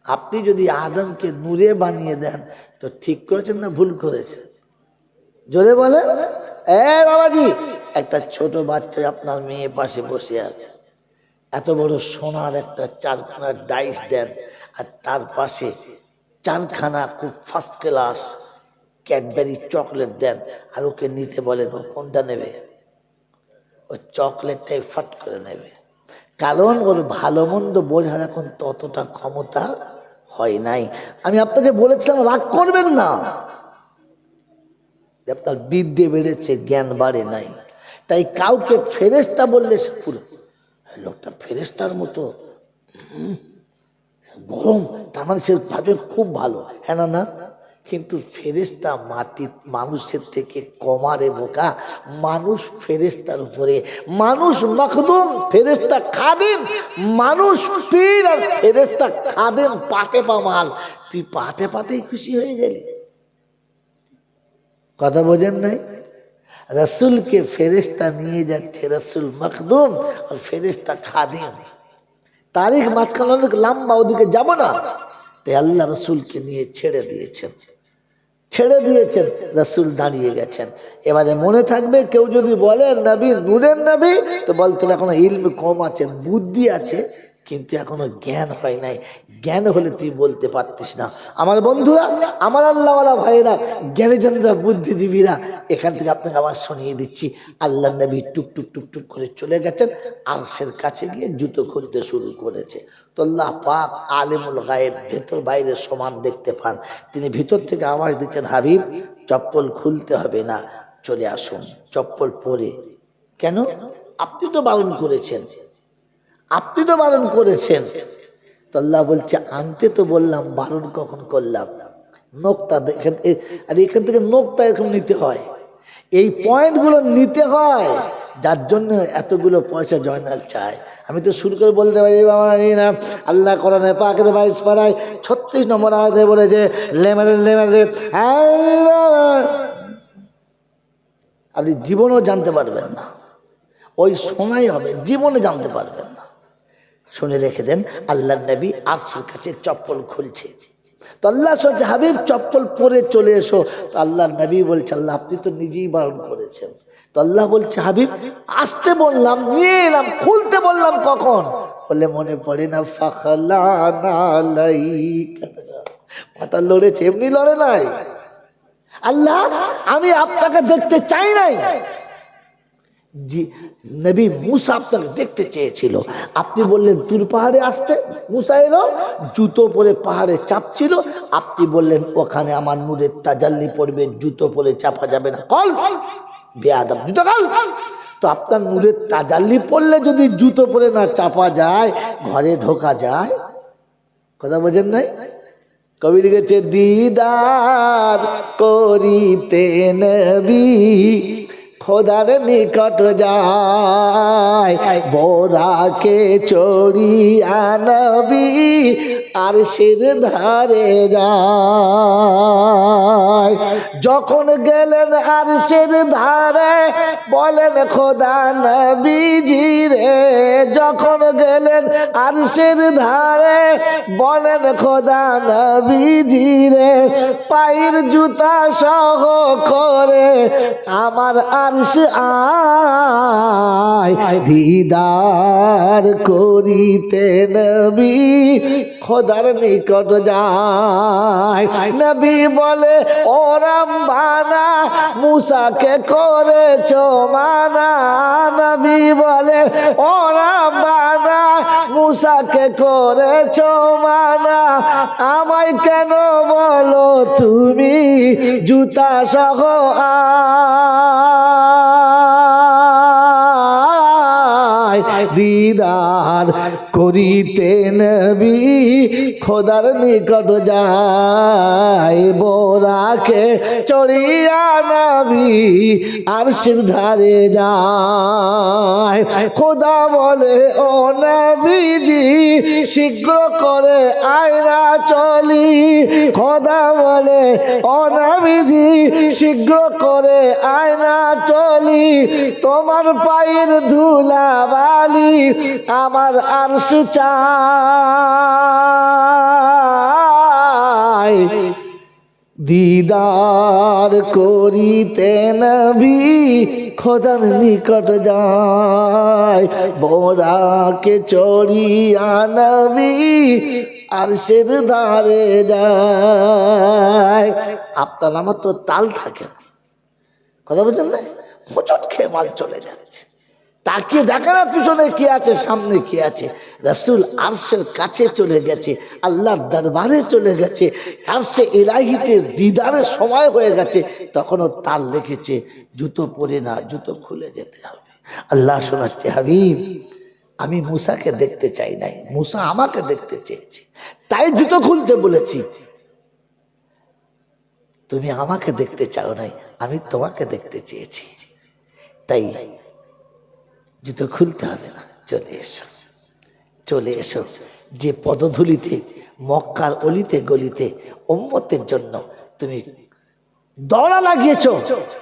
আপনি যদি আদমকে নূরে বানিয়ে দেন তো ঠিক করেছেন না ভুল করেছেন? জোরে বলে, এ বাবাজি, একটা ছোট বাচ্চা আপনার মেয়ে পাশে বসে আছে, এত বড় সোনার একটা চারখানা ডাইস দেন, আর তার পাশে চারখানা খুব ফার্স্ট ক্লাস ক্যাডবেরি চকলেট দেন, আর ওকে নিতে বলেন, ও কোনটা নেবে? ও চকলেটটাই ফট করে নেবে, কারণ ওর ভালো মন্দ বোঝার এখন ততটা ক্ষমতা হয় নাই। আমি আপনাকে বলেছিলাম রাগ করবেন না, আপনার বিদ্যে বেড়েছে, জ্ঞান বাড়ে নাই। তাই কাউকে ফেরেশতা বললে সে পুরো লোকটা ফেরেশতার মতো গরম, তার মানে সে ভাবে খুব ভালো, হ্যাঁ না না? কিন্তু ফেরেশতা মাটির মানুষের থেকে কমারে বোকা, মানুষ ফেরেশতার উপরে, মানুষ মখদুম, ফেরেশতা খাদিম, মানুষ পীর আর ফেরেশতা খাদিম, পাটে পা মাল। তুই পাটে পাতেই খুশি হয়ে গেলি, কথা বোঝেন নাই? রসুলকে ফেরেশতা নিয়ে যাচ্ছে, রসুল মখদুম আর ফেরেশতা খাদিম, তারিখ মাঝখানে অনেক লম্বা, ওদিকে যাব না। তাই আল্লাহ রসুলকে নিয়ে ছেড়ে দিয়েছেন, রসুল দাঁড়িয়ে গেছেন। এবারে মনে থাকবে, কেউ যদি বলে নবী নূরের নবী, তো বলতে এখনো ইলম কম আছে, বুদ্ধি আছে, কিন্তু এখনো জ্ঞান হয় নাই। জ্ঞান হলে তুই বলতে পারতিস না। আমার বন্ধুরা, আমার আল্লাহওয়ালা ভাইরা, জ্ঞানীজনরা, বুদ্ধিজীবীরা, এখান থেকে আপনাকে আবার শুনিয়ে দিচ্ছি, আল্লাহ নবী টুক টুক টুক টুক করে চলে গেছেন, আরশের কাছে গিয়ে জুতো খুলতে শুরু করেছে। তো আল্লাহ পাক আলিমুল গায়েব, ভেতর বাইরে সমান দেখতে পান, তিনি ভিতর থেকে আওয়াজ দিচ্ছেন, হাবিব চপ্পল খুলতে হবে না, চলে আসুন চপ্পল পরে। কেন? আপনি তো বারণ করেছেন, আপনি তো বারণ করেছেন। তো আল্লাহ বলছে, আনতে তো বললাম, বারণ কখন করলাম? নোকতা দেখেন, আর এখান থেকে নোকতা এরকম নিতে হয়, এই পয়েন্টগুলো নিতে হয়, যার জন্য এতগুলো পয়সা জয়নাল চায়। আমি তো শুরু করে বলতে পারি, বাবা না, আল্লাহ কোরআনে পাকের 22 পারায় 36 নম্বর আয়াতে বলেছে, লেমেলে লেমেলে, আপনি জীবনেও জানতে পারবেন না, ওই শোনাই হবে, জীবনে জানতে পারবেন না। শুনে রেখে দেন, আল্লাহ নবী আরশের কাছে চপ্পল খুলছে। তো আল্লাহ বলছে, হাবিব চপ্পল পরে চলে এসো। তো আল্লাহ নবী বলছে, আল্লাহ আপনি তো নিজেই বারণ করেছেন। তো আল্লাহ বলছে, হাবিব আসতে বললাম, নিয়ে এলাম, খুলতে বললাম কখন? বলে মনে পড়ে না? ফাখালানা আলাইকা, মাথা লড়েছে, এমনি লড়ে নাই। আল্লাহ আমি আপনাকে দেখতে চাই নাই, জি নবী মুসা আপনাকে দেখতে চেয়েছিল, আপনি বললেন তুর পাহাড়ে আসতে, মুসা এলো, জুতো পরে পাহাড়ে চাপছিল, আপনি বললেন ওখানে আমার নূরের তাজাল্লি পড়বে, জুতো পরে চাপা যাবে না, কল বেয়াদব, জুতো কল। তো আপনার নূরের তাজাল্লি পড়লে যদি জুতো পরে না চাপা যায়, ঘরে ঢোকা যায়? কথা বোঝেন নাই? কবি লিখেছে, দিদার করিতে নবী খোদার নিকট যায়, বোরাকে চড়িয়া নবী আরশের ধারে যায়। যখন গেলেন আরশের ধারে, বলেন খোদা নবীজি রে, যখন গেলেন আরশের ধারে, বলেন খোদা নবীজি রে, পায়ের জুতা সহ করে আমার আরশ আয়, দিদার করিতে নবী খোদার নিকট যায়। নবী বলে, ও রামবানা মুসাকে করেছ মানা, নবী বলে, ও রামবানা মুসাকে করেছ মানা, আমায় কেন বলো তুমি জুতা সহ দিদার করিতে নবী খোদার নিকট যায়, বোরাকে চড়িয়া নবী আরশের ধারে যায়। খোদা বলে, ও নবীজি শীঘ্র করে আয়না চলি, খোদা বলে, ও নবীজি শীঘ্র করে আয়না চলি, তোমার পায়ের ধুলা বালি আমার আরশ চাই, দিদার করিতে নবী খোদার নিকট যায়, বোরাকে চড়িয়া নবী আরশের ধারে যায়। আপনার আমার তো তাল থাকে না, কথা বলছেন না, হোঁচট খেয়ে মাল চলে যাচ্ছে। তাকিয়ে দেখে না পিছনে কি আছে, সামনে কি আছে। রাসূল আরশের কাছে চলে গেছে, আল্লাহর দরবারে চলে গেছে, আরশে ইলাহিতে দিদারের সময় হয়ে গেছে। তখনও তার লিখেছে জুতো পরে না, জুতো খুলে যেতে হবে। আল্লাহ শোনাচ্ছে, হাবিব আমি মুসাকে দেখতে চাই নাই, মুসা আমাকে দেখতে চেয়েছে, তাই জুতো খুলতে বলেছি। তুমি আমাকে দেখতে চাও নাই, আমি তোমাকে দেখতে চেয়েছি, তাই জুতো খুলতে হবে না, চলে এসো, চলে এসো। যে পদধূলিতে মক্কার অলিতে গলিতে উম্মতের জন্য তুমি দড়া লাগিয়েছো,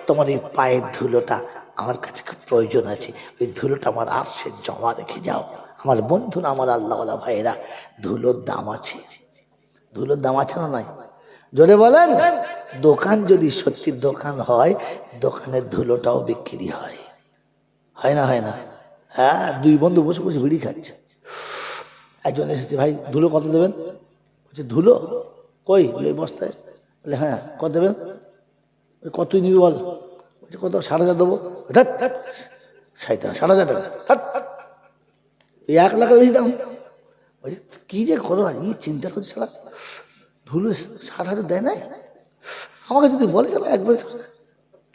তোমার এই পায়ের ধুলোটা আমার কাছে খুব প্রয়োজন আছে। ওই ধুলোটা আমার আরশে জমা রেখে যাও। আমার বন্ধুরা, আমার আল্লাহওয়ালা ভাইয়েরা, ধুলোর দাম আছে, ধুলোর দাম আছে না নাই? জোরে বলেন। দোকান যদি সত্যি দোকান হয়, দোকানের ধুলোটাও বিক্রি হয়, হয় না? হয় না? হ্যাঁ, দুই বন্ধু বসে বসে বিড়ি খাচ্ছে। একজন এসেছে, ভাই ধুলো কত দেবেন? বলছে ধুলো কই? বলে বস্তায়। বলে হ্যাঁ, কত দেবেন? কতই নিবি বল? বলছে কত? 7,500 দেবো। 7,500 টাকা, 1 লাখের বেশি দাম। বলছে কি যে করো, ই চিন্তা করছি, সারা ধুলো 60,000 দেয় নাই, আমাকে যদি বলে চলো একবার।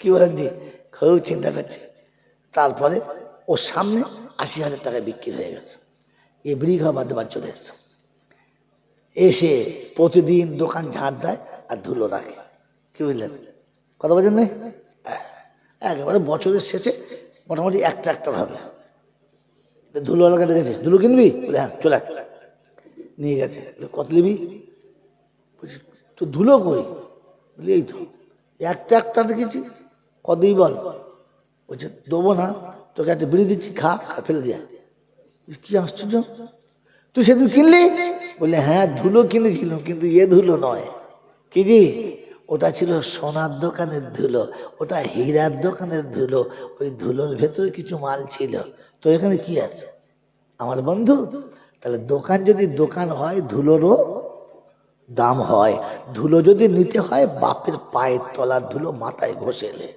কি বলেন জি? খুব চিন্তা করছে। তারপরে ওর সামনে 80,000 টাকায় বিক্রি হয়ে গেছে। এ বিড়ি খাওয়া বাদ দেবার চলে এসে, এসে প্রতিদিন দোকান ঝাড় দেয় আর ধুলো রাখে। কি বুঝলেন? কথা বলছেন না? একেবারে বছরের শেষে মোটামুটি একটা হবে। ধুলো এলাকা ডেকেছে, ধুলো কিনবি? বলে হ্যাঁ চলে নিয়ে গেছে। কত নিবি? তো ধুলো কই? বলি এই তো একটা দেখেছি, কতই বল? বলছে দেবো না, তোকে একটা বিড়ি দিচ্ছি, খা, ফেলে দিয়া। কি আশ্চর্য, তুই সেদিন কিনলি? বললে হ্যাঁ ধুলো কিনেছিলাম, কিন্তু এ ধুলো নয়। কি জি? ওটা ছিল সোনার দোকানের ধুলো, ওটা হীরার দোকানের ধুলো। ওই ধুলোর ভেতরে কিছু মাল ছিল। তো এখানে কি আছে আমার বন্ধু? তাহলে দোকান যদি দোকান হয়, ধুলোরও দাম হয়। ধুলো যদি নিতে হয়, বাপের পায়ের তলার ধুলো মাথায় ঘষেলে।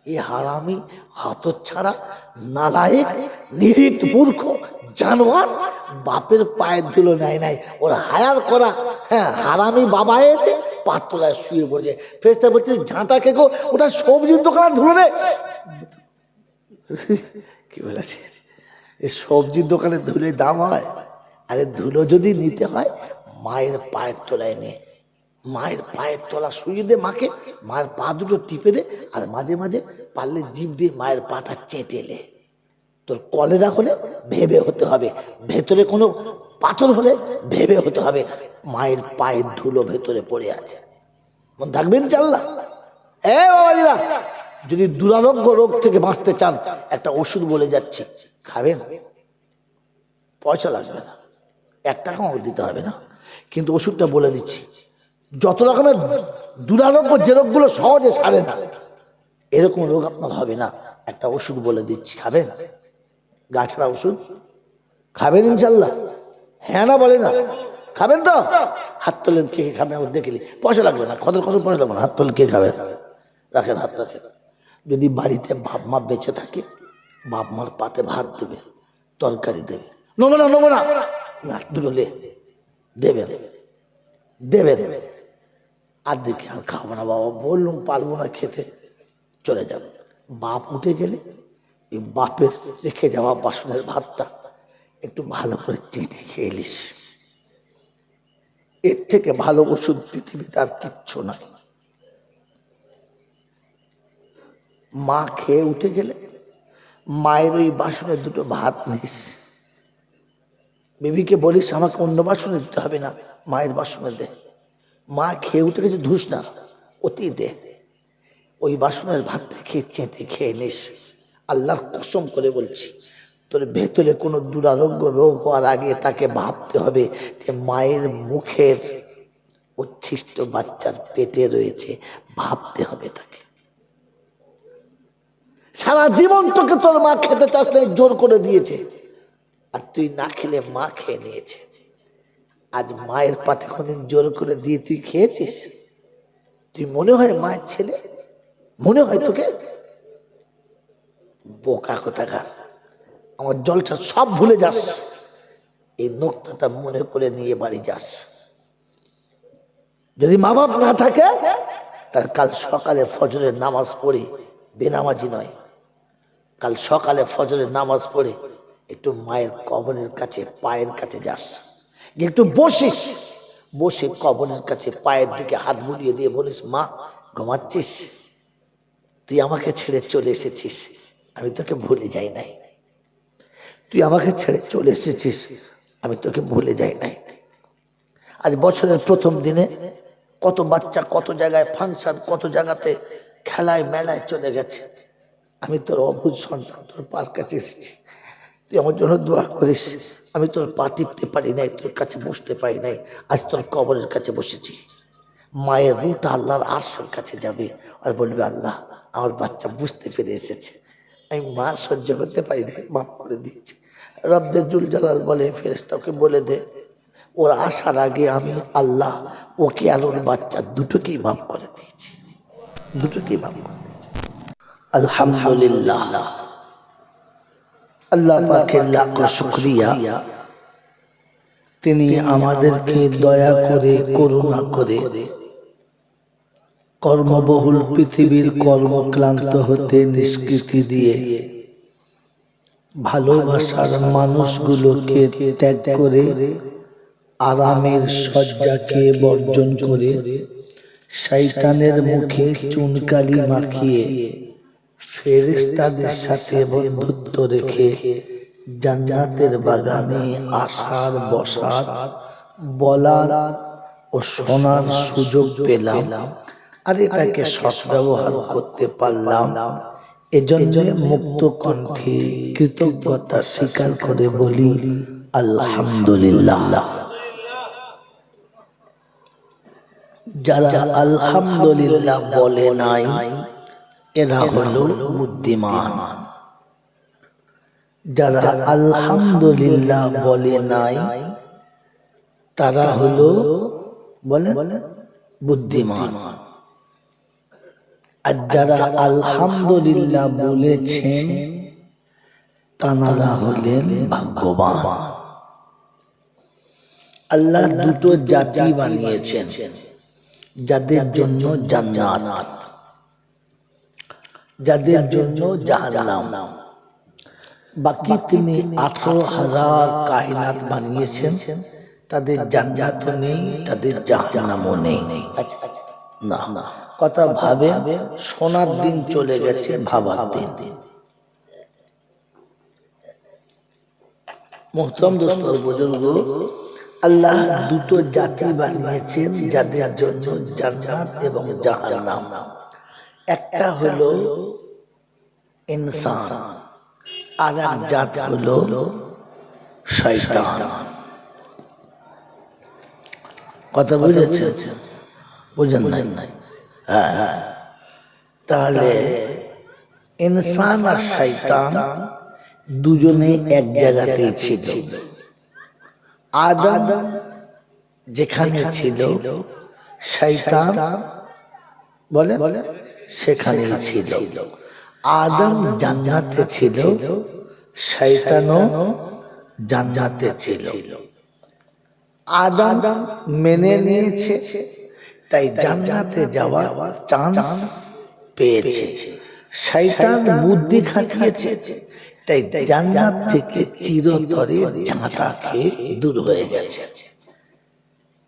এই হারামি, হতচ্ছাড়া, নালায়েক, নিরীহ মূর্খ জানোয়ার বাপের পায়ের ধুলো নেয় নাই, ওর হায়ার করা হ্যাঁ হারামি বাবা এসে পার তলায় শুয়ে পড়ছে। ফেরেশতা বলছে ঝাঁটা খেকো, ওটা সবজির দোকানে ধুলো রে। কি বলেছে? এই সবজির দোকানে ধুলে দাম হয়? আরে ধুলো যদি নিতে হয়, মায়ের পায়ের তলায় নে, মায়ের পায়ের তলা শুয়ে দে মাকে, মায়ের পা দুটো টিপে দে, আর মাঝে মাঝে পারলে জিভ দিয়ে মায়ের পাটা চেটেলে। তোর কলেরা হলে ভেবে হতে হবে, ভেতরে কোনো পাথর হলে ভেবে হতে হবে, মায়ের পায়ের ধুলো ভেতরে পড়ে আছে। মন থাকবেন চাল্লা? এ বাবাজিরা, যদি দুরারোগ্য রোগ থেকে বাঁচতে চান, একটা ওষুধ বলে যাচ্ছি, খাবেন, পয়সা লাগবে না, 1 টাকাও দিতে হবে না, কিন্তু ওষুধটা বলে দিচ্ছি। যত রকমের দুরারোগ্য, যে রোগগুলো সহজে সারে না, এরকম রোগ আপনার হবে না। একটা ওষুধ বলে দিচ্ছি, খাবেন? গাছড়া ওষুধ খাবেন ইনশাল্লাহ? হ্যাঁ না বলে না? খাবেন তো? হাত তোলেন, কে কে খাবেন দেখলি। পয়সা লাগবে না, কত পয়সা লাগবে না, হাত তোলেন কে খাবেন। রাখেন হাত, রাখেন। যদি বাড়িতে বাপ মা বেঁচে থাকে, বাপ মার পাতে ভাত দেবে, তরকারি দেবে, নেবো না দুটো লে দেবেন, দেবেন। আর দেখি আর খাবো না বাবা, বললুম পারবো না খেতে, চলে যাবে। বাপ উঠে গেলে এই বাপের রেখে যাওয়া বাসনের ভাতটা একটু ভালো করে চেটে খেয়ে এলিস। এর থেকে ভালো ওষুধ পৃথিবীতে আর কিচ্ছু নাই। মা খেয়ে উঠে গেলে মায়ের ওই বাসনে দুটো ভাত নিস, বেবিকে বলিস আমাকে অন্য বাসনে দিতে হবে না, মায়ের বাসনে দে। মা খেয়ে উঠে গেছে, ধুস না, অতি দে। ওই বাসনের ভাতটা খেয়ে চেটে খেয়ে নিস। আল্লাহর কসম করে বলছি, তোর ভেতরে কোনো দুরারোগ্য রোগ হওয়ার আগে তাকে ভাবতে হবে যে মায়ের মুখের উচ্ছিষ্ট বাচ্চার পেটে রয়েছে, ভাবতে হবে তাকে। সারা জীবন তোকে তোর মা খেতে চাস না, জোর করে দিয়েছে, আর তুই না খেলে মা খেয়ে নিয়েছে। আজ মায়ের পাতে কোনদিন জোর করে দিয়ে তুই খেয়েছিস? তুই মনে হয় মায়ের ছেলে, মনে হয় তোকে? বোকা কোথাকার, আমার জলসা সব ভুলে যাস, এই নোকতাটা মনে করে নিয়ে বাড়ি যাস। যদি মা বাপ না থাকে তার কাল সকালে ফজরের নামাজ পড়ে, বেনামাজি নয়, কাল সকালে ফজরের নামাজ পড়ে একটু মায়ের কবরের কাছে পায়ের কাছে যাস, একটু বসিস, বসে কবরের কাছে পায়ের দিকে হাত বুলিয়ে দিয়ে বলিস, মা ঘুমাচ্ছিস? তুই আমাকে ছেড়ে চলে এসেছিস, আমি তোকে ভুলে যাই নাই। তুই আমাকে ছেড়ে চলে এসেছিস, আমি তোকে ভুলে যাই নাই। আজ বছরের প্রথম দিনে কত বাচ্চা কত জায়গায় ফাংশন, কত জায়গাতে খেলায় মেলায় চলে গেছে, আমি তোর অবুঝ সন্তান তোর পার কাছে এসেছি, তুই আমার জন্য দোয়া করিস। আমি তোর পা টিপতে পারি নাই, তোর কাছে বসতে পারি নাই, আজ তোর কবরের কাছে বসেছি। মায়ের রুটা আল্লাহর আরশের কাছে যাবে আর বলবে, আল্লাহ আমার বাচ্চা বুঝতে পেরে এসেছে, আমি মা সহ্য করতে পারি নাই, মাফ করে দিয়েছি। রব্বে জুল জালাল বলে, ফেরেশতাকে বলে দে, ওর আসার আগে আমি আল্লাহ ওকে আর ওর বাচ্চা দুটোকেই মাফ করে দিয়েছি, দুটোকেই মাফ করে দিয়েছি। আলহামদুলিল্লাহ, আল্লাহ পাকের লাখ শুকরিয়া, তিনি আমাদেরকে দয়া করে করুণা করে কর্মবহুল পৃথিবীর কর্মক্লান্ত হতে নিষ্কৃতি দিয়ে ভালোবাসার মানুষগুলোকে ত্যাগ করে আরামের শয্যাকে বর্জন করে শয়তানের মুখে চুনকালি মাখিয়ে ফেরেশতাদের সাথে বন্ধুত্ব রেখে জান্নাতের বাগানে আসার বসার বলার ও শোনার সুযোগ পেলাম, আর এটাকে সদ্ব্যবহার করতে পারলাম। এজন্য মুক্ত কণ্ঠে কৃতজ্ঞতা স্বীকার করে বলি আলহামদুলিল্লাহ। যারা আলহামদুলিল্লাহ বলে নাই এরা হলো বুদ্ধিমান, যারা আলহামদুলিল্লাহ বলে নাই তারা হলো বলে বুদ্ধিমান, আর যারা আলহামদুলিল্লাহ বলেছেন তারা হলেন ভাগ্যবান। আল্লাহ দুটো জাতি বানিয়েছেন যাদের জন্য জান্নাত, যাদের জন্য জাহান্নাম। বাকি তিনি 18,000 কায়নাত বানিয়েছেন, তাদের জান্নাতও নেই, তাদের জাহান্নামও নেই। না, কথা ভাবে, শোনার দিন চলে গেছে, ভাবার দিন। মুহতারাম দোস্ত বুজুর্গ, আল্লাহ দুটো জাতি বানিয়েছেন যাদের জন্য জান্নাত এবং জাহান্নাম। একটা হলো ইনসান, আর এক জাত হলো শয়তান। কথা বুঝেছে? বুঝেন নাই? হ্যাঁ। তাহলে ইনসান আর শয়তান দুজনে এক জায়গাতেই ছিল। আদম যেখানে ছিল শয়তান বলে সেখানেই ছিল। আদম জান্নাতে ছিল, শয়তানও জান্নাতে ছিল। আদম মেনে নিয়েছে, তাই জান্নাতে যাওয়ার চান্স পেয়েছে। শয়তান বুদ্ধি খাটিয়েছে, তাই জান্নাত থেকে চিরতরে ঝাঁটা খেয়ে দূর হয়ে গেছে।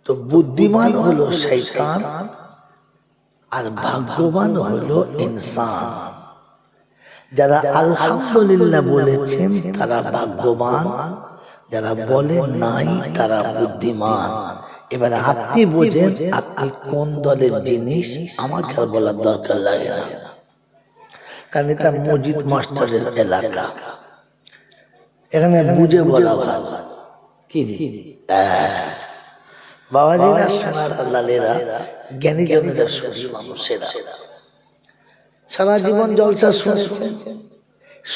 তো বুদ্ধিমান হলো শয়তান আর ভাগ্যবান হলো ইনসান। যারা আলহামদুলিল্লাহ বলেছেন তারা ভাগ্যবান, যারা বলেন নাই তারা বুদ্ধিমান। এবার আপনি বোঝেন আপনি কোন দলের জিনিস, আমাকে আর বলার দরকার লাগে না, কারণ এটা মজিদ মাস্টারের এলাকা, এখানে বুঝে বলা ভালো। কি বাবাজিরা, সোনার লালেরা, জ্ঞানীজনেরা, সুখী মানুষেরা, সারা জীবন জলসা শুনেছেন,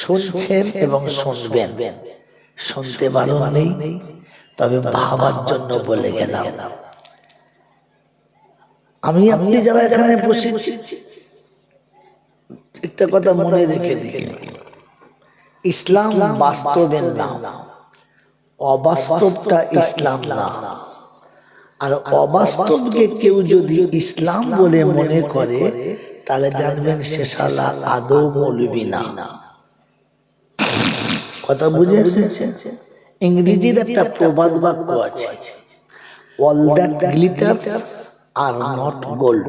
শুনছেন এবং শুনবেন। শুনতে বারণ নেই, তবে ভাবার জন্য বলে গেলাম। আমি আপনি যারা এখানে বসেছি, একটা কথা মনে রেখে দিই, ইসলাম বাস্তবের নাম, অবাস্তবটা ইসলাম না। আর অবাস্তবকে কেউ যদি ইসলাম বলে মনে করে, তাহলে জানবেন সে শালা আদৌ মৌলবি না। কথা বুঝে এসেছে? ইংরেজির একটা প্রবাদ বাক্য আছে, all that glitters are not gold.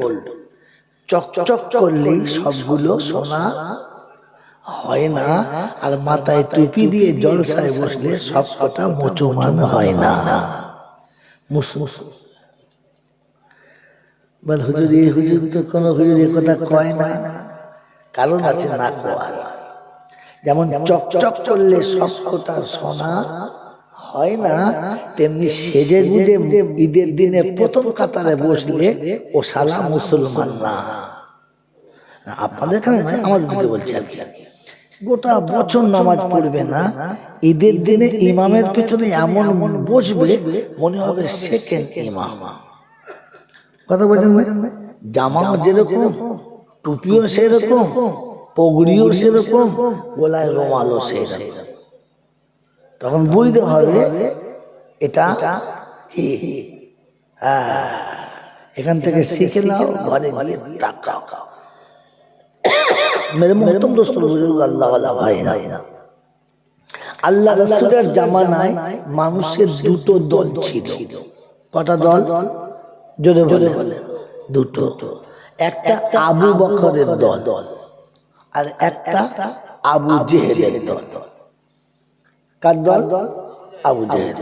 চকচক করলেই সবগুলো সোনা হয় না, আর মাথায় টুপি দিয়ে জলসায় বসলে সব কটা মুসলমান হয় না। বল হুজুর, এই হুজুর তো কোনো হুজুর এ কথা কয় না, কারণ আছে না কোয়ার। যেমন চকচক করলে সব কটা সোনা হয় না, তেমনি সেজে গুজে ঈদের দিনে প্রথম কাতারে বসলে ও শালা মুসলমান না। আপনাদের এখানে নয়, আমাদের দিকে বলছি আর কি। গোটা বছর নামাজ পড়বে না, ঈদের দিনে ইমামের পেছনে এমন বসবে মনে হবে সেকেন্ড ইমাম। কথা বলছেন না? জামাও যেরকম, টুপিও সেরকম, পগড়িও সেরকম, গলায় রুমালও সেরকম। তখন বুঝতে হবে এটা কি। এখান থেকে শিখে নাও, ঘরে গিয়ে তাকাও। মেরে মোহতরম দোস্ত বুজুর্গ, আল্লাহ ওয়ালা ভাইরা, আল্লাহ রাসূলের জামানায় মানুষের দুটো দল ছিল। কটা দল? জোরে বলে। দুটো। একটা আবু বকরের দল আর একটা আবু জেহেলের দল। কার দল? আবু জেহেল।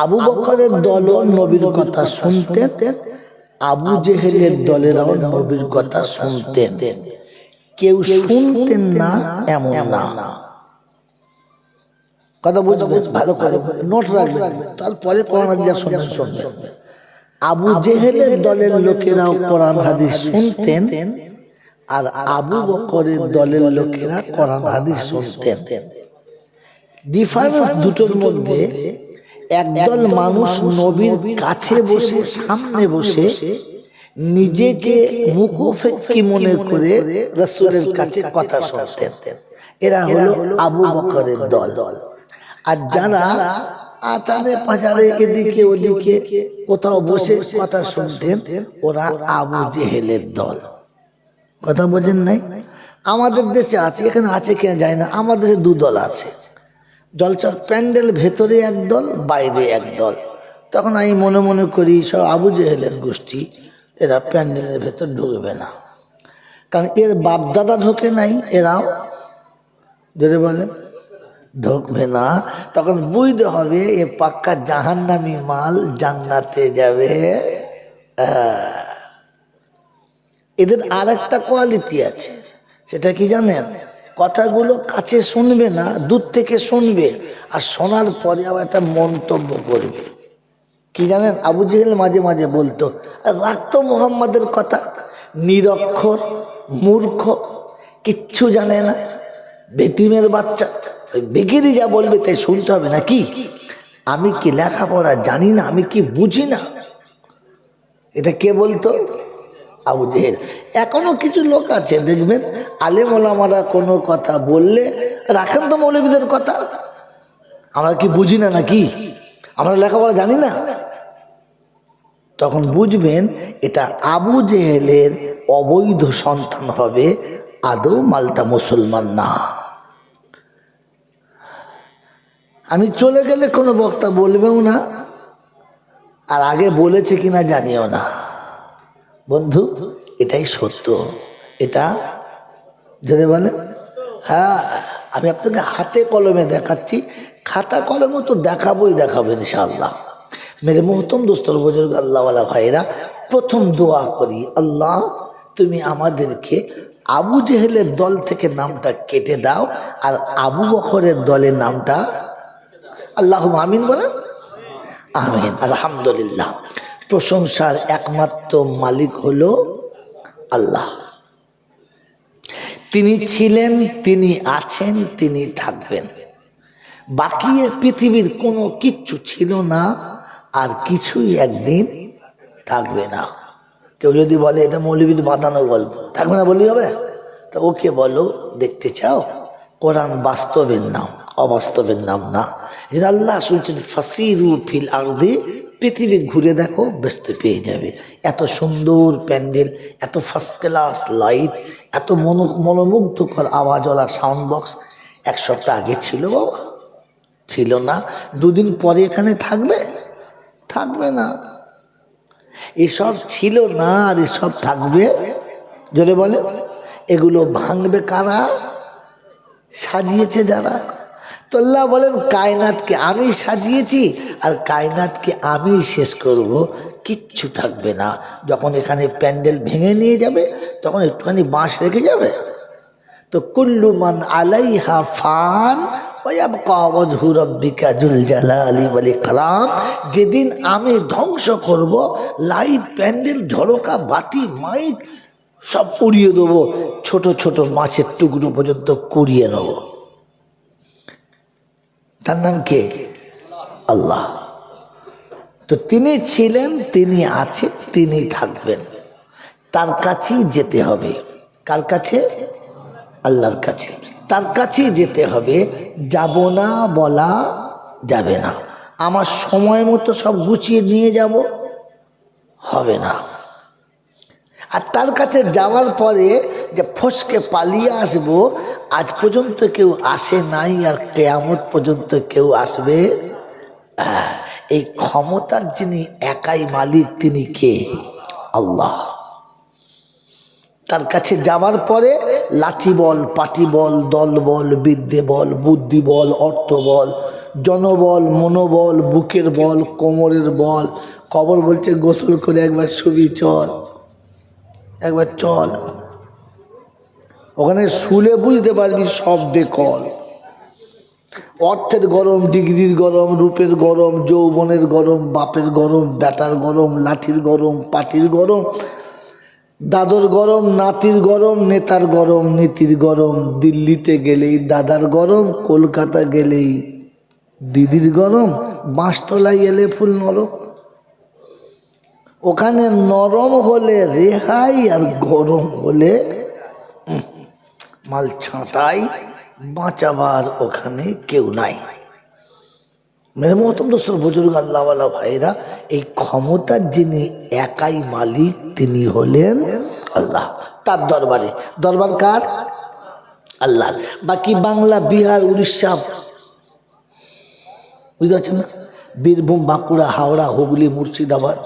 আবু বকরের দলও নবীর কথা শুনতেন, আবু জেহেলের দলেরাও নবীর কথা শুনতেন। কেউ শুনতেন না এমন না। কথা বুঝবেন, ভালো করে নোট রাখবেন, তারপরে কোরআন হাদিস শুনবেন। আবু জেহেলের দলের লোকেরাও কোরআন হাদিস শুনতেন, আর আবু বকরের দলের লোকেরা কোরআন হাদিস শুনতেন। ডিফারেন্স দুটোর মধ্যে, একদল মানুষ নবীর কাছে বসে, সামনে বসে নিজেকে মুখোফেক্ষি মনে করে রাসূলের কাছে কথা শুনতেন, এরা হলো আবু বকরের দল। আর যারা আচারে পাচারে এদিকে ওদিকে কোথাও বসে কথা শুনতেন, ওরা আবু জেহেলের দল। কথা বোঝেন নাই? আমাদের দেশে আছে, এখানে আছে কিনা জানি না, আমাদের দেশে দু দল আছে। জলসার প্যান্ডেল ভেতরে একদল, বাইরে একদল। তখন আমি মনে মনে করি সব আবু জেহেলের গোষ্ঠী, এরা প্যান্ডেলের ভেতর ঢুকবে না, কারণ এর বাপ দাদা ঢোকে নাই, এরাও যদি বলে ঢুকবে না। তখন বুঝতে হবে এ পাক্কা জাহান্নামী মাল, জান্নাতে যাবে। এদের আর একটা কোয়ালিটি আছে, সেটা কি জানেন? কথাগুলো কাছে শুনবে না, দূর থেকে শুনবে, আর শোনার পরে আবার একটা মন্তব্য করবে। কি জানেন? আবু জেহেল মাঝে মাঝে বলতো, রাখতো মুহাম্মাদের কথা, নিরক্ষর, মূর্খ, কিচ্ছু জানে না, বেতিমের বাচ্চা, ওই বেগিরি যা বলবে তাই শুনতে হবে নাকি? আমি কি লেখাপড়া জানি না, আমি কি বুঝি না? এটা কে বলতো? আবু জেহেল। এখনো কিছু লোক আছে দেখবেন, আলেম ওলামারা কোনো কথা বললে রাখেন তো মৌলবীদের কথা, আমরা কি বুঝি না নাকি, আমরা লেখাপড়া জানি না। তখন বুঝবেন এটা আবু জেহেলের অবৈধ সন্তান হবে, আদৌ মালটা মুসলমান না। আমি চলে গেলে কোনো বক্তা বলবেও না, আর আগে বলেছে কিনা জানিও না। বন্ধু, এটাই সত্য, এটা যদি বলে। হ্যাঁ, আমি আপনাকে হাতে কলমে দেখাচ্ছি, খাতা কলমে তো দেখাবোই ইনশাআল্লাহ। মেরে মোহতরম দোস্তর বুজুর্গ, আল্লাহ ওয়ালা ভাইরা, প্রথম দোয়া করি, আল্লাহ তুমি আমাদেরকে আবু জেহেলের দল থেকে নামটা কেটে দাও, আর আবু বকরের দলের নামটা, আল্লাহুম্মা আমিন বলেন। আমিন, আলহামদুলিল্লাহ। প্রশংসার একমাত্র মালিক হলো আল্লাহ। তিনি ছিলেন, তিনি আছেন, তিনি থাকবেন। বাকি পৃথিবীর কোনো কিচ্ছু ছিল না, আর কিছুই একদিন থাকবে না। কেউ যদি বলে এটা মৌলবীর বাঁধানো গল্প, থাকবে না বললেই হবে? তা ওকে বলো, দেখতে চাও? কোরআন বাস্তবের নাম, অবাস্তবের নাম না। আল্লাহ শুনছেন ফাসিরু ফিল আরদি, পৃথিবী ঘুরে দেখো, ব্যস্ত পেয়ে যাবে। এত সুন্দর প্যান্ডেল, এত ফার্স্ট ক্লাস লাইট, এত মনোমুগ্ধকর আওয়াজওয়ালা সাউন্ড বক্স 1 সপ্তাহ আগে ছিল বাবা? ছিল না। 2 দিন পরে এখানে থাকবে? থাকবে না। এসব ছিল না, আর এসব থাকবে? জোরে বলে। এগুলো ভাঙবে কারা? সাজিয়েছে যারা। তো আল্লাহ বলেন কায়নাতকে আমি সাজিয়েছি, আর কায়নাতকে আমি শেষ করব, কিচ্ছু থাকবে না। যখন এখানে প্যান্ডেল ভেঙে নিয়ে যাবে, তখন একটুখানি বাঁশ রেখে যাবে। তো কুল্লু মান আলাইহা ফান ওয়া ইয়াবকা ওয়াজহু রাব্বিকা যুল জালালি ওয়াল ইকরাম, যেদিন আমি ধ্বংস করব, লাইট, প্যান্ডেল, ঝলকা, বাতি, মাইক সব উড়িয়ে দেবো, ছোট ছোট মাছের টুকরো পর্যন্ত কুড়িয়ে নেব। তার নাম কে? আল্লাহ। তো তিনি ছিলেন, তিনি আছেন, তিনি থাকবেন। তার কাছেই যেতে হবে। কার কাছে? আল্লাহর কাছে। তার কাছেই যেতে হবে। যাব না বলা যাবে না। আমার সময় মতো সব গুছিয়ে নিয়ে যাব, হবে না। আর তার কাছে যাওয়ার পরে যে ফসকে পালিয়ে আসবো, আজ পর্যন্ত কেউ আসে নাই, আর কিয়ামত পর্যন্ত কেউ আসবে। এই ক্ষমতার যিনি একাই মালিক, তিনি কে? আল্লাহ। তার কাছে যাওয়ার পরে লাঠি বল, পাটি বল, দল বল, বিদ্যে বল, বুদ্ধি বল, অর্থ বল, জনবল, মনোবল, বুকের বল, কোমরের বল। কবর বলছে গোসল করে একবার শুবি, চল একবার চল। ওখানে শুলে বুঝতে পারবি সব বেকল। অর্থের গরম, ডিগ্রির গরম, রূপের গরম, যৌবনের গরম, বাপের গরম, বেটার গরম, লাঠির গরম, পাটির গরম, দাদর গরম, নাতির গরম, নেতার গরম, নীতির গরম। দিল্লিতে গেলেই দাদার গরম, কলকাতা গেলেই দিদির গরম, বাঁশতলায় এলে ফুল নরম। ওখানে নরম হলে রেহাই, আর গরম হলে মাল ছাঁটাই, বাঁচাবার ওখানে কেউ নাই। মেরে মহতম দোস্তর বুজুর্গ আল্লাহওয়ালা ভাইরা, এই ক্ষমতার যিনি একাই মালিক, তিনি হলেন আল্লাহ। তার দরবারে, দরবার কার? আল্লাহ। বাকি বাংলা, বিহার, উড়িষ্যা, বুঝতে পারছেন না? বীরভূম, বাঁকুড়া, হাওড়া, হুগলি, মুর্শিদাবাদ,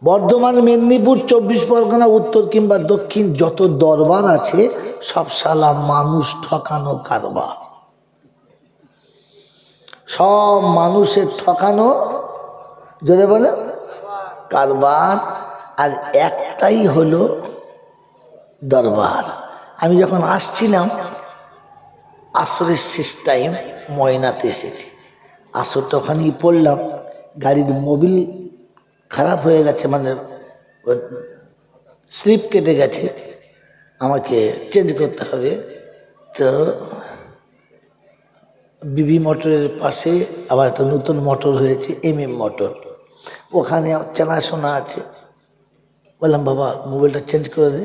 বর্ধমান, মেদিনীপুর, 24 পরগনা, উত্তর কিংবা দক্ষিণ, যত দরবার আছে সব শালা মানুষ ঠকানো কারবার। সব মানুষের ঠকানো, জোরে বলে, কারবার। আর একটাই হলো দরবার। আমি যখন আসছিলাম, আসরের শেষ টাইম, ময়নাতে এসেছি। আসরটা ওখানেই পড়লাম। গাড়ির মোবিল খারাপ হয়ে গেছে, মানে স্লিপ কেটে গেছে, আমাকে চেঞ্জ করতে হবে। তো বিবি মোটরের পাশে আবার একটা নতুন মোটর হয়েছে, MM মোটর, ওখানে চেনাশোনা আছে। বললাম বাবা মোবাইলটা চেঞ্জ করে দে।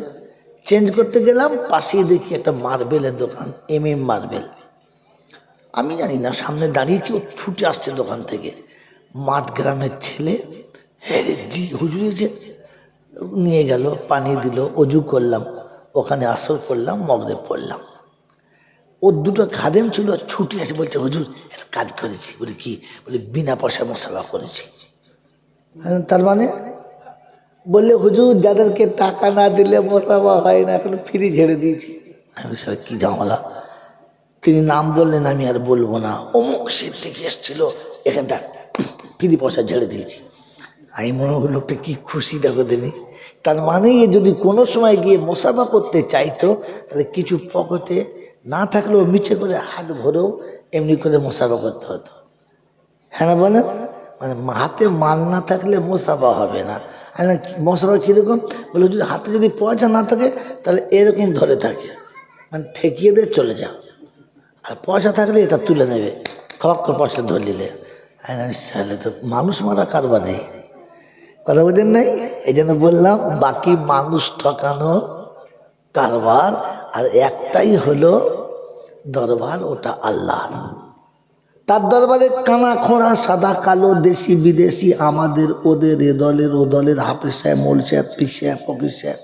চেঞ্জ করতে গেলাম, পাশেই দেখি একটা মার্বেলের দোকান, MM মার্বেল। আমি জানি না, সামনে দাঁড়িয়েছি, ও ছুটে আসছে দোকান থেকে। মাঠ গ্রামের ছেলে, হ্যাঁ জি হুজুর এসে নিয়ে গেল, পানি দিল, অজু করলাম, ওখানে আসর করলাম, মগরিব পড়লাম। ওর 2টো খাদেম ছিল, ছুটে এসে বলছে হুজুর একটা কাজ করেছি। বলি কি? বলে বিনা পয়সা মোসাফা করেছি। তার মানে? বললে হুজুর যাদেরকে টাকা না দিলে মোসাফা হয় না, এখন ফ্রি ঝেড়ে দিয়েছি। আমি স্যার কি ঝামেলা? তিনি নাম বললেন, আমি আর বলবো না। অমুক শীত থেকে এসছিল, এখানটা ফ্রি পয়সা ঝেড়ে দিয়েছি। আমি মনে হল লোকটা কি খুশি, দেখো দিনই। তার মানে যদি কোনো সময় গিয়ে মোসাফা করতে চাইতো, তাহলে কিছু পকেটে না থাকলেও মিছে করে হাত ভরেও এমনি করে মোসাফা করতে হতো। হ্যাঁ না বলেন? মানে হাতে মাল না থাকলে মোসাফা হবে না। মোসাফা কীরকম বলে, যদি হাতে যদি পয়সা না থাকে তাহলে এরকম ধরে থাকে, মানে ঠেকিয়ে দিয়ে চলে যাও, আর পয়সা থাকলে এটা তুলে নেবে, খরক করে পয়সা ধরে নিলে। সালে তো মানুষ মারা কারবার নেই, কথা বোঝেন নাই? এই জন্য বললাম বাকি মানুষ ঠকানো কারবার, আর একটাই হলো দরবার, ওটা আল্লাহ। তার দরবারে কানা খোঁড়া সাদা কালো দেশি বিদেশি, আমাদের ওদের, এ দলের ও দলের, হাফেজ সাহেব, মোল সাহেব, পীর সাহেব, ফকির সাহেব,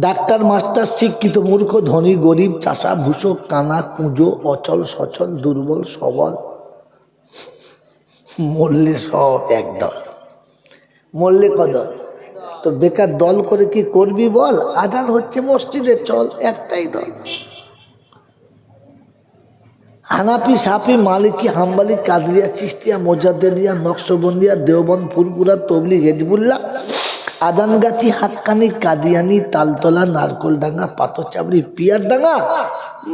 ডাক্তার মাস্টার, শিক্ষিত মূর্খ, ধনী গরিব, চাষা ভূষক, কানা কুঁজো, অচল সচল, দুর্বল সবল, মরলে সব এক দল। মরলে কদল, তো বেকার দল করে কি করবি বল? আজান হচ্ছে মসজিদে, চল একটাই দল। হানাফি, সাফি, মালিকি, হাম্বালি, কাদরিয়া, চিস্তিয়া, মোজাদ্দেদিয়া, নকশবন্দিয়া, দেওবন্দ, ফুরপুরা, তবলিগ, হিজবুল্লাহ, আদানগাছি, হাক্কানি, কাদিয়ানি, তালতলা, নারকোলডাঙ্গা, পাথরচাবড়ি, পিয়ারডাঙ্গা,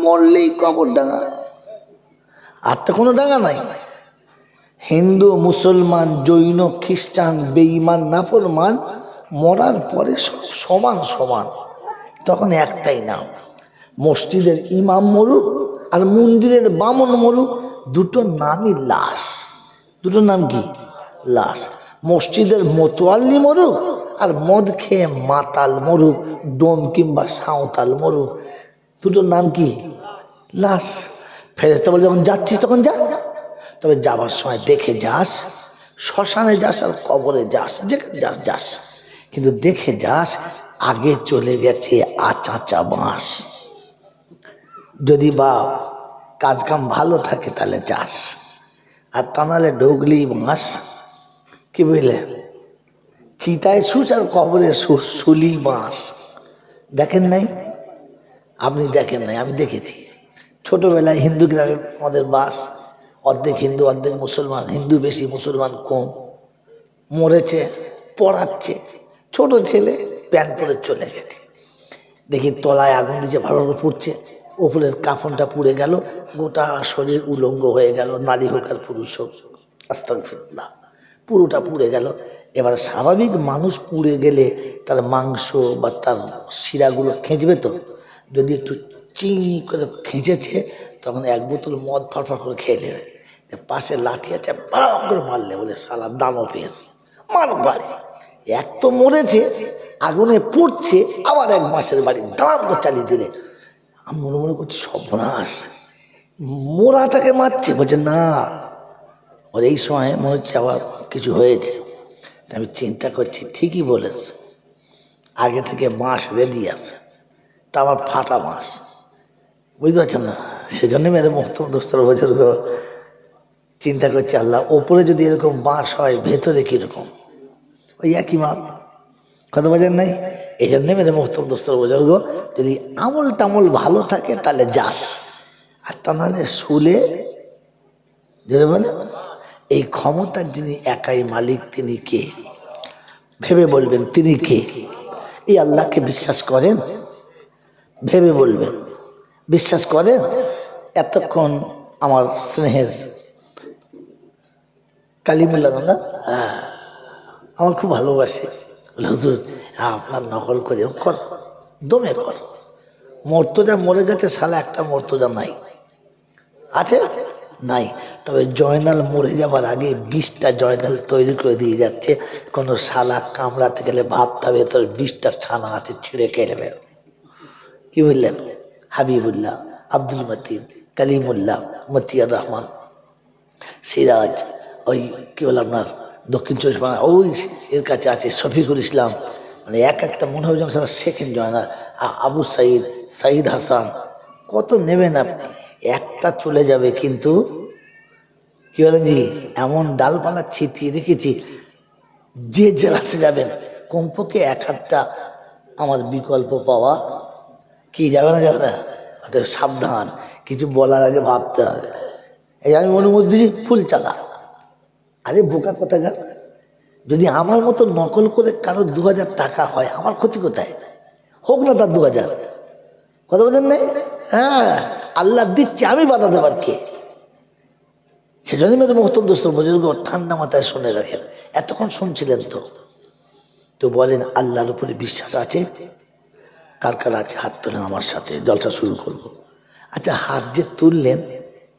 মরলেই কবরডাঙ্গা, আর তো কোনো ডাঙ্গা নাই। হিন্দু, মুসলমান, জৈন, খ্রিস্টান, বেঈমান, নাফরমান, মরার পরে সব সমান সমান, তখন একটাই নাম। মসজিদের ইমাম মরুক আর মন্দিরের বামন মরুক, দুটো নামই লাশ। দুটো নাম কি? লাশ। মসজিদের মোতোয়াল্লি মরুক আর মদ খেয়ে মাতাল মরুক, ডোম কিংবা সাঁওতাল মরুক, দুটো নাম কি? লাশ। ফেরেশতা বলে যখন যাচ্ছিস তখন যা, তবে যাবার সময় দেখে যাস, শ্মশানে যাস আর কবরে যাস, যেখানে যাস যাস, কিন্তু দেখে যাস আগে চলে গেছে আচাচা বাঁশ। যদি বা কাজ কাম ভালো থাকে তাহলে যাস, আর তা নাহলে ঢুকলি বাঁশ। কি বুঝলে? চিতায় সুচ আর কবরে শুলি বাঁশ। দেখেন নাই? আপনি দেখেন নাই, আমি দেখেছি। ছোটবেলায় হিন্দু গ্রামে আমাদের বাস, অর্ধেক হিন্দু অর্ধেক মুসলমান, হিন্দু বেশি মুসলমান কম। মরেছে, পড়াচ্ছে, ছোট ছেলে প্যান্ট পরে চলে গেছে, দেখি তলায় আগুন দিচ্ছে, ভালো করে পুড়ছে, ওপরের কাফনটা পুড়ে গেল, গোটা শরীর উলঙ্গ হয়ে গেল, নারী হোক আর পুরুষ হোক, আস্তাগফিরুল্লাহ, পুরোটা পুড়ে গেল। এবার স্বাভাবিক মানুষ পুড়ে গেলে তার মাংস বা তার শিরাগুলো খেঁচবে তো, যদি একটু চিনি করে খেঁচেছে তখন এক বোতল মদ ফটফট করে খেয়ে নেবে, পাশে লাঠি আছে বাম করে মারলে বলে শালা দামও পেয়েছে, মার বাড়ি। এক তো মরেছে, আগুনে পড়ছে, আবার এক মাসের বাড়ি দাম করে চালিয়ে দিলে। আমি মনে মনে করছি সর্বনাশ, মোরাটাকে মারছে। বলছে না, ওর এই সময় মনে হচ্ছে আবার কিছু হয়েছে। আমি চিন্তা করছি ঠিকই বলেছে, আগে থেকে বাঁশ রেডি আছে, তা আমার ফাটা বাঁশ, বুঝতে পারছেন না? সেজন্য মেরে মোহতম দোস্তর বুজুর্গ চিন্তা করছে আল্লাহ, ওপরে যদি এরকম বাঁশ হয় ভেতরে কীরকম, ওই একই মাল, কথা বোঝেন নাই? এই জন্যে মেরে মোহতম দোস্তর বুজুর্গ, যদি আমল টামল ভালো থাকে তাহলে যাস, আর তা নাহলে শুলে যেটা বলে এই ক্ষমতার যিনি একাই মালিক তিনি কে? ভেবে বলবেন তিনি কে? এই আল্লাহকে বিশ্বাস করেন? ভেবে বলবেন বিশ্বাস করেন? এতক্ষণ আমার স্নেহের কালিমুল্লাহ না, হ্যাঁ আমার খুব ভালোবাসে, হুজুর আপনার নকল করে কর, দমে কর। মর্তজা মরে গেছে, শালা একটা মর্তজা নাই, আছে নাই? তবে জয়নাল মরে যাবার আগে 20টা জয়নাল তৈরি করে দিয়ে যাচ্ছে, কোনো শালা কামড়াতে গেলে ভাবতে হবে তোর 20টা ছানা আছে, ছিঁড়ে খেয়ে নেবে। কি বললেন? হাবিবুল্লাহ, আব্দুল মতিন, কালিমুল্লাহ, মতিয়ার রহমান, সিরাজ, ওই কি বল আপনার দক্ষিণ 24 পরগনা ওই এর কাছে আছে শফিকুল ইসলাম, মানে এক একটা মনে হয় যেন সারা সেকেন্ড জয়নাল, আবু সাইদ, সাইদ হাসান, কত নেবেন আপনি? একটা চলে যাবে, কিন্তু কি বলেন জি, এমন ডালপালা ছিটিয়ে রেখেছি, যে জেলাতে যাবেন কমপক্ষে এক হাতটা আমার বিকল্প পাওয়া কি যাবে না, যাবে না? অতএব সাবধান, কিছু বলার আগে ভাবতে হবে। এই আমি অনুমতি দিচ্ছি, ফুল চালা। আরে বোকা কথা গেল, যদি আমার মতো নকল করে কারো 2000 টাকা হয়, আমার ক্ষতি কোথায়? হোক না তার 2000, কথা বলেন নাই? হ্যাঁ, আল্লাহ দিচ্ছে, আমি বাধা দেবার কে? সেজন্য মেরে মহতম দোস্ত বুজুর্গ ঠান্ডা মাথায় শুনে রাখেন। এতক্ষণ শুনছিলেন তো বলেন আল্লাহর উপরে বিশ্বাস আছে? কার কার আছে হাত তোলেন আমার সাথে, জলসা শুরু করব। আচ্ছা, হাত যে তুললেন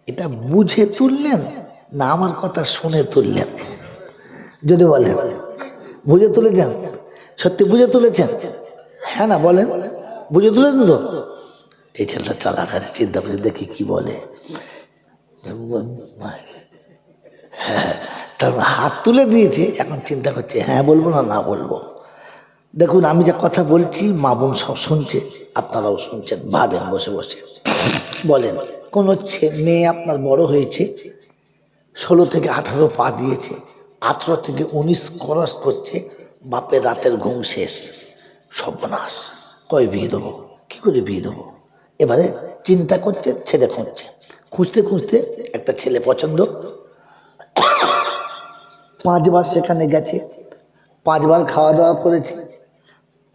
এটা বুঝে তুললেন না আমার কথা শুনে তুললেন? যদি বলেন বুঝে তুলেছেন, সত্যি বুঝে তুলেছেন? হ্যাঁ না বলেন, বুঝে তুলেছেন তো? এই ছেলেটা চালাক আছে, চিন্তা করে দেখি কি বলে। হ্যাঁ, তার হাত তুলে দিয়েছে, এখন চিন্তা করছে হ্যাঁ বলবো না বলবো। দেখুন আমি যা কথা বলছি মা বোন সব শুনছে, আপনারাও শুনছেন, ভাবেন বসে বসে। বলেন কোনো মেয়ে আপনার বড় হয়েছে, 16 থেকে 18 পা দিয়েছে, 18 থেকে 19 ক্রস করছে, বাপের রাতের ঘুম শেষ, সর্বনাশ, কয় বিয়ে দেবো, কী করে বিয়ে দেবো? এবারে চিন্তা করছে, ছেলে খুঁজছে, খুঁজতে খুঁজতে একটা ছেলে পছন্দ, 5 বার সেখানে গেছে, 5 বার খাওয়া দাওয়া করেছে,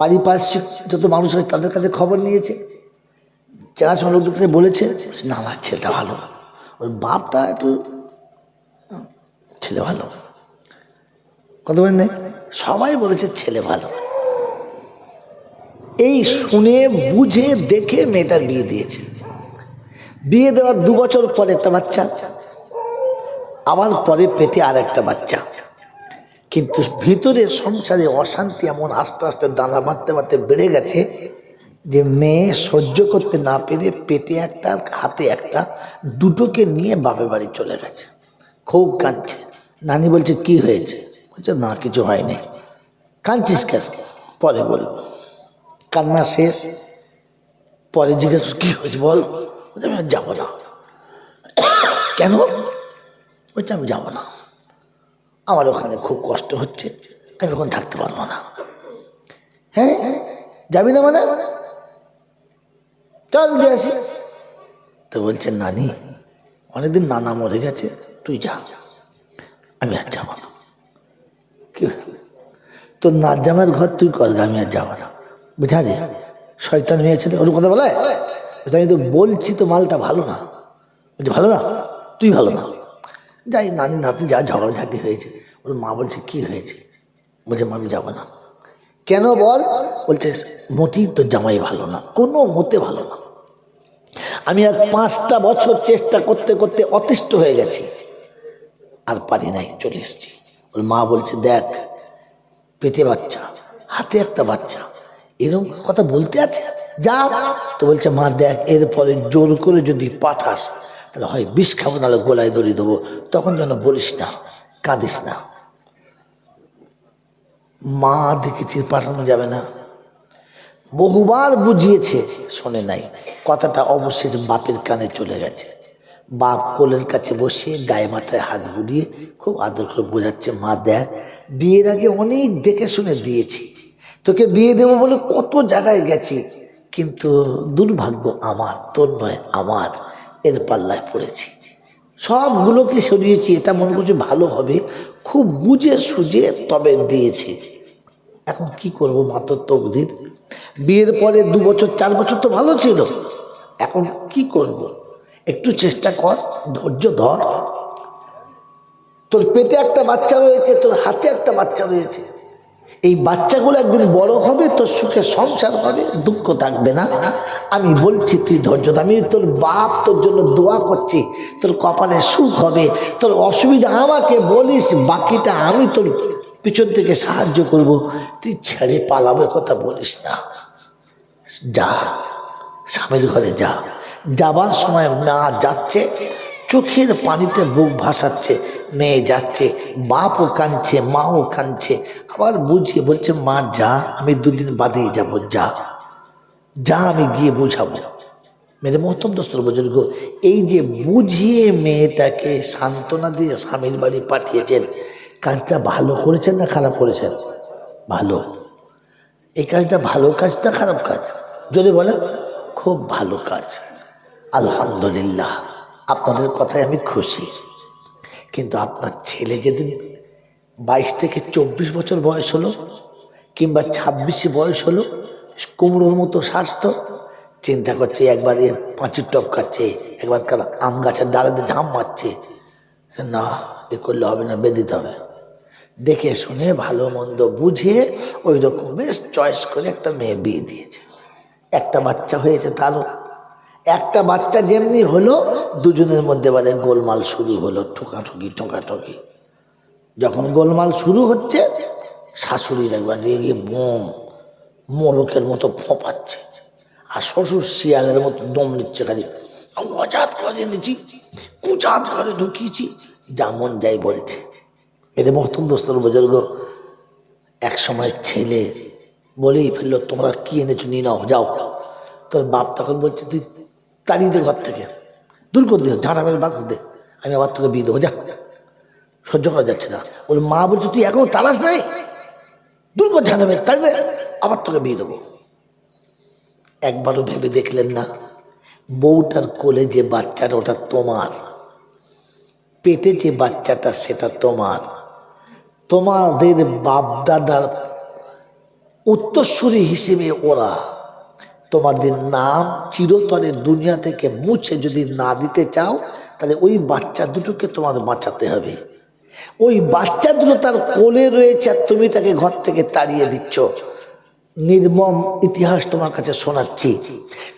পারিপার্শ্বিক যত মানুষ হয়েছে তাদের কাছে খবর নিয়েছে, চেনাশোনা লোকদেরকে বলেছে, না না ছেলেটা ভালো, ওর বাপটা একটু ছেলে ভালো, কত বলেন নেই, সবাই বলেছে ছেলে ভালো। এই শুনে বুঝে দেখে মেয়েটার বিয়ে দিয়েছে। বিয়ে দেওয়ার 2 বছর পরে একটা বাচ্চা, আবার পরে পেটে আর একটা বাচ্চা, কিন্তু ভিতরে সংসারে অশান্তি এমন আস্তে আস্তে দানা বাঁধতে বাঁধতে বেড়ে গেছে যে মেয়ে সহ্য করতে না পেরে পেটে একটা হাতে একটা, দুটোকে নিয়ে বাপের বাড়ি চলে গেছে। খুব কাঁদছে, নানি বলছে কি হয়েছে? বলছে না কিছু হয়নি। কাঁদছিস কেন? পরে বলবো। কান্না শেষ, পরে জিজ্ঞেস কি হয়েছে বল? বলছে আমি যাবো না। কেন? বলছে আমি যাবো না, আমার ওখানে খুব কষ্ট হচ্ছে, আমি ওখানে থাকতে পারবো না। হ্যাঁ যাবি না মানে? চল দিয়ে আসি। তো বলছে নানি অনেকদিন নানা মরে গেছে, তুই যা, আমি আর যাবো না। কি তোর নাচ জামার ঘর তুই কর, আমি আর যাবো না। বুঝা দে শয়তান মেয়ে ছেলে, ওর কথা বলে। আমি তো বলছি তো মালটা ভালো না। বলছে ভালো না, তুই ভালো না। যাই নানি নাতনি যা ঝগড়াঝাটি হয়েছে, ওর মা বলছে কি হয়েছে? বলছে আমি যাবো না। কেন বল? বলছে মোটেই তো জামাই ভালো না, কোনো মতে ভালো না। আমি আর 5টা বছর চেষ্টা করতে করতে অতিষ্ঠ হয়ে গেছি, আর পারি নাই, চলে এসছি। ওর মা বলছে দেখ পেটে বাচ্চা, হাতে একটা বাচ্চা, এরকম কথা বলতে আছে, যা। তো বলছে মা দেখ এরপরে জোর করে যদি পাঠাস তাহলে হয় বিষ খাবো, নাহলে গোলায় দড়ি দেবো, তখন যেন বলিস না, কাঁদিস না। মা দেখেছি পাঠানো যাবে না, বহুবার বুঝিয়েছে, শোনে নাই। কথাটা অবশ্যই বাপের কানে চলে গেছে। বাপ কোলের কাছে বসে গায়ে মাথায় হাত বুলিয়ে খুব আদর করে বোঝাচ্ছে মা দেখ বিয়ের আগে অনেক দেখে শুনে দিয়েছি, তোকে বিয়ে দেবো বলে কত জায়গায় গেছি, কিন্তু দুর্ভাগ্য আমার, তোর নয় আমার, এর পাল্লায় পড়েছি। সবগুলোকে সরিয়েছি, এটা মনে করছি ভালো হবে, খুব বুঝে সুঝে তবে দিয়েছি। এখন কি করবো, মাত্র তকদির। বিয়ের পরে 2 বছর 4 বছর তো ভালো ছিল, এখন কি করব? একটু চেষ্টা কর, ধৈর্য ধর। তোর পেটে একটা বাচ্চা রয়েছে, তোর হাতে একটা বাচ্চা রয়েছে, এই বাচ্চাগুলো একদিন বড় হবে, তোর সুখে সংসার হবে, দুঃখ থাকবে না। আমি বলছি তুই ধৈর্য ধর, আমি তোর বাপ তোর জন্য দোয়া করছি, তোর কপালে সুখ হবে। তোর অসুবিধা আমাকে বলিস, বাকিটা আমি তোর পিছন থেকে সাহায্য করব, তুই ছেড়ে পালাবে কথা বলিস না। যা স্বামীর ঘরে যা। যাবার সময় মা যাচ্ছে, চোখের পানিতে বুক ভাসাচ্ছে, মেয়ে যাচ্ছে, বাপও কাঁদছে, মাও কাঁদছে, আবার বুঝিয়ে বলছে মা যা, আমি 2 দিন বাদেই যাব, যা যা, আমি গিয়ে বুঝাবো। মেরে মহতম দোস্তর বুজুর্গ, এই যে বুঝিয়ে মেয়েটাকে সান্ত্বনা দিয়ে স্বামীর বাড়ি পাঠিয়েছেন, কাজটা ভালো করেছেন না খারাপ করেছেন? ভালো। এই কাজটা ভালো কাজ না খারাপ কাজ? যদি বলেন খুব ভালো কাজ, আলহামদুলিল্লাহ, আপনাদের কথায় আমি খুশি। কিন্তু আপনার ছেলে যেদিন 22 থেকে 24 বছর বয়স হলো, কিংবা 26 বয়স হলো, কুমড়োর মতো স্বাস্থ্য, চিন্তা করছে একবার এর পাঁচির টপকাচ্ছে, একবার আম গাছের ডালাতে ঝাম মারছে, না এ করলে হবে না, বেঁধে দিতে হবে। দেখে শুনে ভালো মন্দ বুঝিয়ে ওই রকম বেশ চয়েস করে একটা মেয়ে বিয়ে দিয়েছে। একটা বাচ্চা হয়েছে তারও। একটা বাচ্চা যেমনি হলো, দুজনের মধ্যে বাদে গোলমাল শুরু হলো, ঠোকাঠুকি ঠোকাঠুকি। যখন গোলমাল শুরু হচ্ছে, শাশুড়ির একবার রেগে মোরকের মতো ফোঁপাচ্ছে, আর শ্বশুর শিয়ালের মতো দম নিচ্ছে, খালি অজাত করে নিচ্ছি, কুচাত করে ঢুকিয়েছি, যেমন যাই বলছে। এদের মহতম দোস্তর বুজুর্গ, এক সময় ছেলে বলেই ফেললো, তোমরা কি এনেছো নিয়ে নাও, যাও। তোর বাপ তখন বলছে, তুই তাড়িয়ে দে ঘর থেকে, দূর করে দে, ঝাঁটা মেরে বার করে দে, আমি আবার তোকে বিয়ে দেবো, যা, সহ্য করা যাচ্ছে না। ওর মা বলছে, তুই এখনো তালাস নাই, দূর করে ঝাঁটা মেরে তাড়িয়ে দে, আবার তোকে বিয়ে দেবো। একবারও ভেবে দেখলেন না, বউটার কোলে যে বাচ্চাটা ওটা তোমার, পেটে যে বাচ্চাটা সেটা তোমার, তোমাদের বাপ দাদার উত্তরসূরি হিসেবে ওরা। তোমাদের নাম চিরতরে দুনিয়া থেকে মুছে যদি না দিতে চাও, তাহলে ওই বাচ্চা দুটোকে তোমার বাঁচাতে হবে। ওই বাচ্চা দুটো তার কোলে রয়েছে, আর তুমি তাকে ঘর থেকে তাড়িয়ে দিচ্ছ। নির্মম ইতিহাস তোমার কাছে শোনাচ্ছি।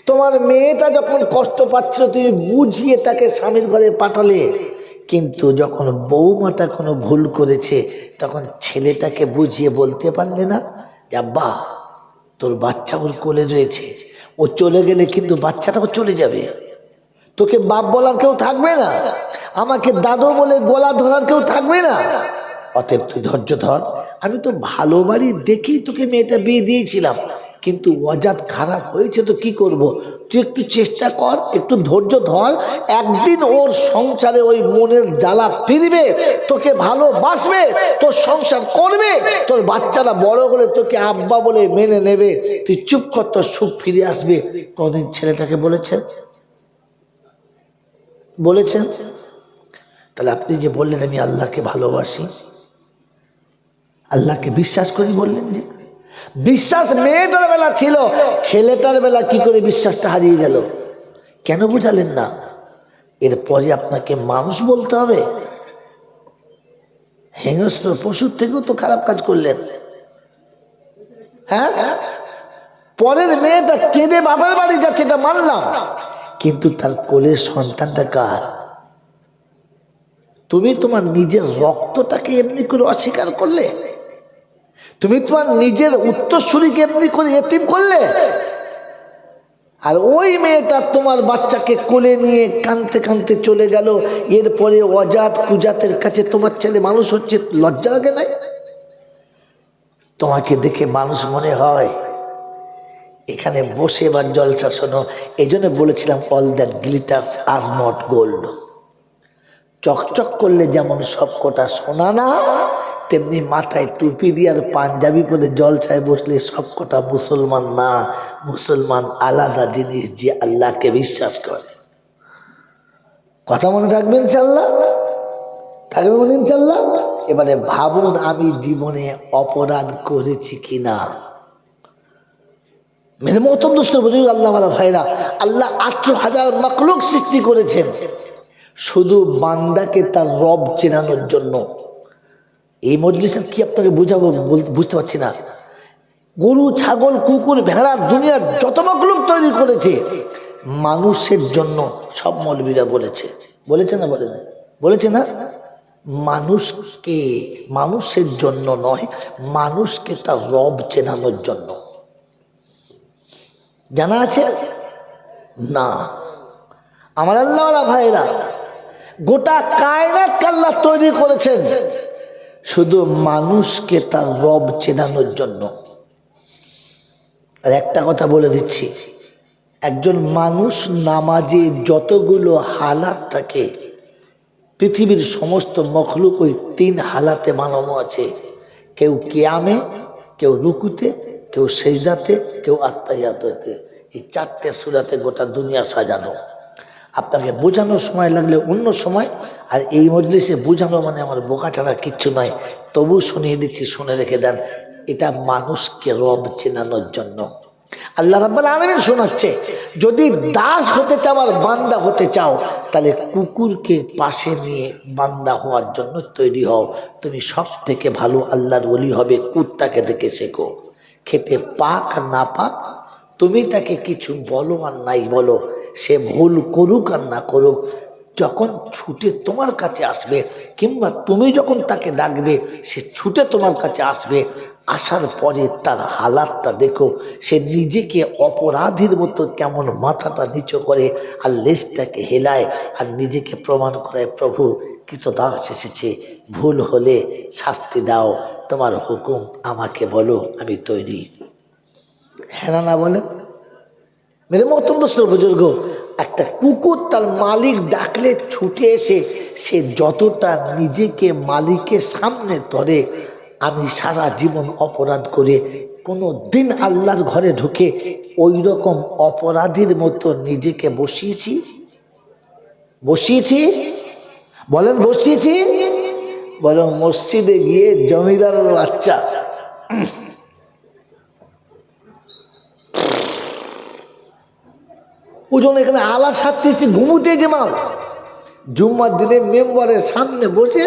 তোমার মেয়েটা যখন কষ্ট পাচ্ছিল, তুমি বুঝিয়ে তাকে স্বামীর ঘরে পাঠালে, কিন্তু যখন বৌমাটা কোনো ভুল করেছে, তখন ছেলেটাকে বুঝিয়ে বলতে পারলে না যে আব্বা, তোর বাচ্চা ওর কোলে রয়েছে, ও চলে গেলে কিন্তু বাচ্চাটাও চলে যাবে, তোকে বাপ বলার কেউ থাকবে না, আমাকে দাদু বলে গলা ধরার কেউ থাকবে না, অতএব তুই ধৈর্য ধর। আমি তো ভালো বাড়ি দেখেই তোকে মেয়েটা বিয়ে দিয়েছিলাম, কিন্তু অজাত খারাপ হয়েছে তো কি করব, তুই একটু চেষ্টা কর, একটু ধৈর্য ধর, একদিন ওর সংসারে ওই মনের জ্বালা ফিরবে, তোকে ভালোবাসবে, তোর সংসার করবে, তোর বাচ্চারা বড় হলে তোকে আব্বা বলে মেনে নেবে, তুই চুপ কর, তোর সুখ ফিরে আসবে। কোনদিন ছেলেটাকে বলেছেন? বলেছেন? তাহলে আপনি যে বললেন আমি আল্লাহকে ভালোবাসি, আল্লাহকে বিশ্বাস করি বললেন, যে বিশ্বাস মেয়েটার বেলা ছিল, ছেলেটার বেলা কি করে বিশ্বাসটা হারিয়ে গেল? কেন বুঝালেন না? এরপরে আপনাকে মানুষ বলতে হবে? হিংস্র পশুর থেকেও তো খারাপ কাজ করলেন। হ্যাঁ, পরের মেয়েটা কেঁদে বাবার বাড়ি যাচ্ছে, এটা মানলাম, কিন্তু তার কোলের সন্তানটা কার? তুমি তোমার নিজের রক্তটাকে এমনি করে অস্বীকার করলে, তুমি তোমার নিজের উত্তরসূরিকে এমনি করে এতিম করলে, আর ওই মেয়েটা তোমার বাচ্চাকে কোলে নিয়ে কাঁদতে কাঁদতে চলে গেল। এরপরে অজাত কুজাতের কাছে তোমার ছেলে মানুষ হচ্ছে, লজ্জা লাগে নাই? তোমাকে দেখে মানুষ মনে হয়? এখানে বসে বা জলসা শোনো, এই জন্য বলেছিলাম all that glitters R not gold. চকচক করলে যেমন সবকটা সোনা না, তেমনি মাথায় টুপি দিয়ে আর পাঞ্জাবি পরে জলসায় বসলে সবকটা মুসলমান না। মুসলমান আলাদা জিনিস, যে আল্লাহকে বিশ্বাস করে। কথা মনে থাকবে ইনশাল্লাহ? থাকবে মনে ইনশাল্লাহ? এবারে ভাবুন, আমি জীবনে অপরাধ করেছি কিনা। মেরে মহতম দোস্ত বুঝুন, আল্লাহ ভাইরা, আল্লাহ 18,000 মাখলুক সৃষ্টি করেছেন শুধু বান্দাকে তার রব চেনানোর জন্য। এই মজলিসের কি আপনাকে বুঝাবো বুঝতে পারছি না। গরু, ছাগল, কুকুর, ভেড়া, দুনিয়ার যত মাখলুক তৈরি করেছে মানুষের জন্য, সব মৌলবীরা বলেছে। বলেছে না? বলে না? বলেছে না? মানুষকে মানুষের জন্য নয়, মানুষকে তার রব চেনানোর জন্য। জানা আছে না? আমার আল্লাহওয়ালা ভাইরা, গোটা কায়নাত আল্লাহ তৈরি করেছেন শুধু মানুষকে তার রব চেনানোর জন্য। আর একটা কথা বলে দিচ্ছি, একজন মানুষ নামাজে যতগুলো হালাত থাকে, পৃথিবীর সমস্ত মখলুক ওই 3 হালাতে বানানো আছে। কেউ কিয়ামে, কেউ রুকুতে, কেউ সেজদাতে, কেউ আত্তাহিয়াতে। এই 4টে সূরাতে গোটা দুনিয়া সাজানো। আপনাকে বোঝানোর সময় লাগলে অন্য সময়, আর এই মজলিসে বোঝানো মানে আমার বোকা ছাড়া কিচ্ছু নয়। তবু শুনিয়ে দিচ্ছি, শুনে রেখে দেন। এটা মানুষকে রব চেনানোর জন্য। আল্লাহ রাব্বুল আলামিন শোনাচ্ছে, যদি দাস হতে চাও আর বান্দা হতে চাও, তাহলে কুকুরকে পাশে নিয়ে বান্দা হওয়ার জন্য তৈরি হও। তুমি সব থেকে ভালো আল্লাহর ওলি হবে কুত্তাকে দেখে শেখো। খেতে পাক আর না পাক, তুমি তাকে কিছু বলো আর নাই বলো, সে ভুল করুক আর না করুক, যখন ছুটে তোমার কাছে আসবে, কিংবা তুমি যখন তাকে ডাকবে সে ছুটে তোমার কাছে আসবে, আসার পরে তার হালাতটা দেখো, সে নিজেকে অপরাধীর মতো কেমন মাথাটা নিচু করে আর লেজটাকে হেলায় আর নিজেকে প্রমাণ করে, প্রভু কৃতদাস এসেছে, ভুল হলে শাস্তি দাও, তোমার হুকুম আমাকে বলো, আমি তৈরি। হ্যাঁ না বলে মেরে মতন দোস্ত বুজুর্গ, একটা কুকুর তার মালিক ডাকলে ছুটে এসে সে যতটা নিজেকে মালিকের সামনে ধরে, আমি সারা জীবন অপরাধ করে কোনো দিন আল্লাহর ঘরে ঢুকে ওই রকম অপরাধীর মতো নিজেকে বসিয়েছি? বলেন বসিয়েছি? বরং মসজিদে গিয়ে জমিদারের বাচ্চা ওজন এখানে আলা ছাড়তেছি ঘুমুতে যে মাল, জুম্মার দিনে মেম্বারের সামনে বসে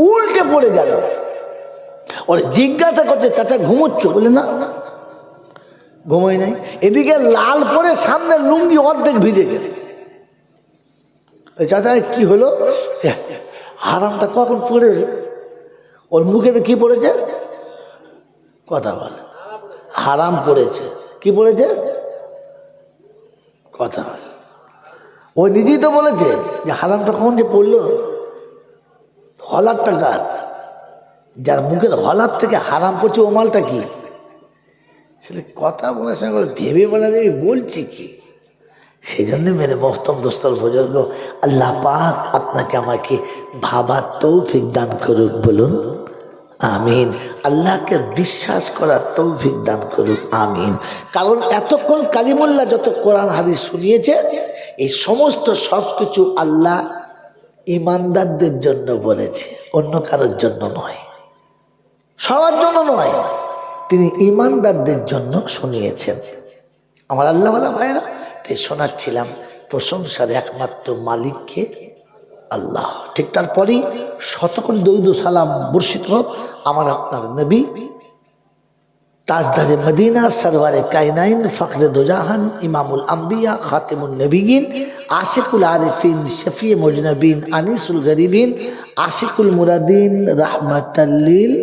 উল্টে পড়ে গেল। ওরা জিজ্ঞাসা করছে, চাচা ঘুমোচ্ছ? বলে না ঘুমোই নাই। এদিকে লাল পরে সামনে লুঙ্গি অর্ধেক ভিজে গেছে। ওই চাচা কি হলো? হারামটা কখন পড়ে? ওর মুখে কি পড়েছে? কথা বল। হারাম পড়েছে। কি পড়েছে? কথা বল। ও নিজেই তো বলেছে যে হারামটা কখন যে পড়লো। হলারটা কার? যার মুখের হলার থেকে হারাম পড়ছে, ও মালটা কি? সেটা কথা বলার সঙ্গে ভেবে বলা যাবে বলছি কি। সেই জন্য মেরে মহতম দোস্তর বুজুর্গ, আল্লাহ পাক আপনাকে আমাকে ভাবার তৌফিক দান করুক, বলুন আমিন। আল্লাহকে বিশ্বাস করার তৌফিক দান করুক, আমিন। কারণ এতক্ষণ কালিমুল্লাহ যত কোরআন হাদিস শুনিয়েছে, এই সমস্ত সব কিছু আল্লাহ ইমানদারদের জন্য বলেছে, অন্য কারোর জন্য নয়, সবার জন্য নয়, তিনি ইমানদারদের জন্য শুনিয়েছেন। আমার আল্লাহ ওয়ালা ভাইরা, তাই শোনাচ্ছিলাম প্রশংসার একমাত্র মালিককে আল্লাহ। ঠিক তারপরেই শতকোটি দরুদ ও সালাম বর্ষিত হোক আমার আপনার নবী, তাজদারে মদিনা, সরওয়ারে কায়নাইন, ফখরে দুজাহান, ইমামুল আম্বিয়া, খাতিমুন নবিয়িন, আশিকুল আরিফিন, শফিয়ে মুজনবিন, আনিসুল গরিবিন, আশিকুল মুরাদিন, রাহমাতাল লিল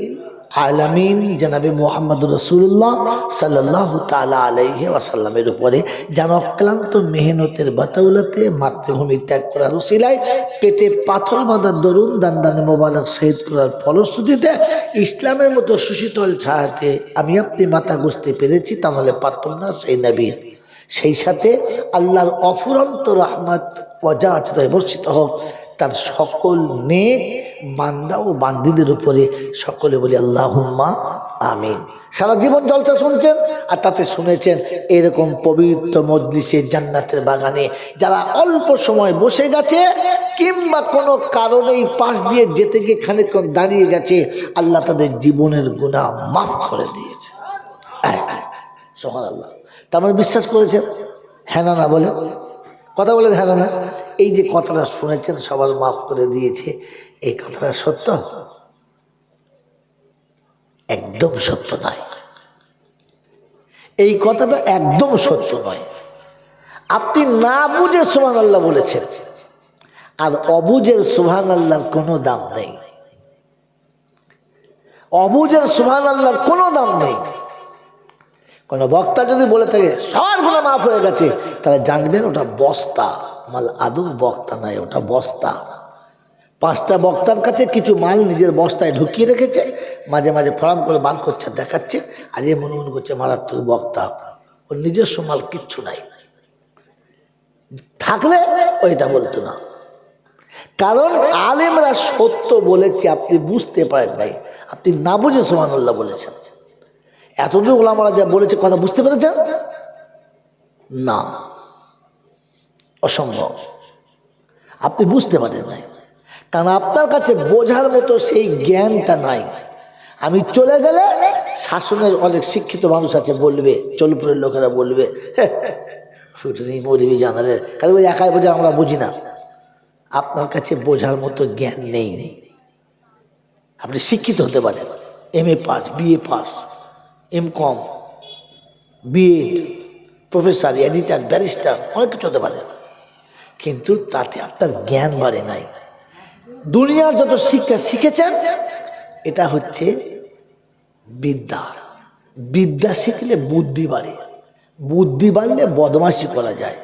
আলামিন, জনাবে মুহাম্মদুর রাসূলুল্লাহ সাল্লাল্লাহু তাআলা আলাইহি ওয়াসাল্লামের উপরে যেন অক্লান্ত মেহনতের বাতাউলাতে, মাতৃভূমি ত্যাগ করার উসিলায়, পেটে পাথর বাঁধার দরুন দান্দানে মোবারক শহীদ করার ফলশ্রুতিতে ইসলামের মতো সুশীতল ছায়াতে আমি আপনি মাথা গুঁজতে পেরেছি, তা নাহলে পারতাম না সেই নবীর। সেই সাথে আল্লাহর অফুরন্ত রহমত ওয়াজাআত বর্ষিত হোক তার সকল নেক বান্দা ও বান্দিদের উপরে, সকলে বলি আল্লাহুম্মা আমিন। সারা জীবন জলসা শুনছেন আর তাতে শুনেছেন এরকম পবিত্র মজলিসে, জান্নাতের বাগানে যারা অল্প সময় বসে গেছে কিংবা কোনো কারণেই পাশ দিয়ে যেতে গিয়ে খানিকক্ষণ দাঁড়িয়ে গেছে, আল্লাহ তাদের জীবনের গুনাহ মাফ করে দিয়েছে। সুবহানাল্লাহ। তার মানে বিশ্বাস করেছেন? হ্যাঁ না বলে কথা বলে, হ্যাঁ না। এই যে কথাটা শুনেছেন সবার মাফ করে দিয়েছে, এই কথাটা সত্য? একদম সত্য নয়। এই কথাটা একদম সত্য নয়। আপনি না বুঝে সুবহানাল্লাহ বলেছেন, আর অবুঝের সুবহানাল্লাহর কোনো দাম নেই। অবুঝের সুবহানাল্লাহর কোনো দাম নেই। কোন বক্তা যদি বলে থাকে সবার গুনাহ মাফ হয়ে গেছে, তাহলে জানবেন ওটা বস্তা মাল, আদৌ বক্তা নাই, ওটা বস্তা। 5টা বক্তার কাছে কিছু মাল নিজের বস্তায় ঢুকিয়ে রেখেছে, মাঝে মাঝে ফরাম করে বার করছে, দেখাচ্ছে, আর এ মনে মনে করছে মারাত্মক বক্তা। ওর নিজস্ব মাল কিচ্ছু নাই, থাকলে ওইটা বলতো না। কারণ আলেমরা সত্য বলেছে, আপনি বুঝতে পারেন নাই, আপনি না বুঝে সুবহানাল্লাহ বলেছেন। এতদিন ওলামারা যা বলেছে কথা বুঝতে পেরেছেন না? অসম্ভব, আপনি বুঝতে পারেন নাই, কারণ আপনার কাছে বোঝার মতো সেই জ্ঞানটা নাই। আমি চলে গেলে শাসনের অনেক শিক্ষিত মানুষ আছে, বলবে, চলপুরের লোকেরা বলবে ফুটনি মৌলবি জানালে কারণ ওই একাই বোঝা, আমরা বুঝি না। আপনার কাছে বোঝার মতো জ্ঞান নেই। আপনি শিক্ষিত হতে পারেন, MA pass, BA pass, MCom, BEd, professor, editor, barrister, অনেক কিছু হতে পারে, কিন্তু তাতে আপনার জ্ঞান বাড়ে নাই। দুনিয়ার যত শিক্ষা শিখেছেন এটা হচ্ছে বিদ্যা। বিদ্যা শিখলে বুদ্ধি বাড়ে, বুদ্ধি বাড়লে বদমাশি করা যায়,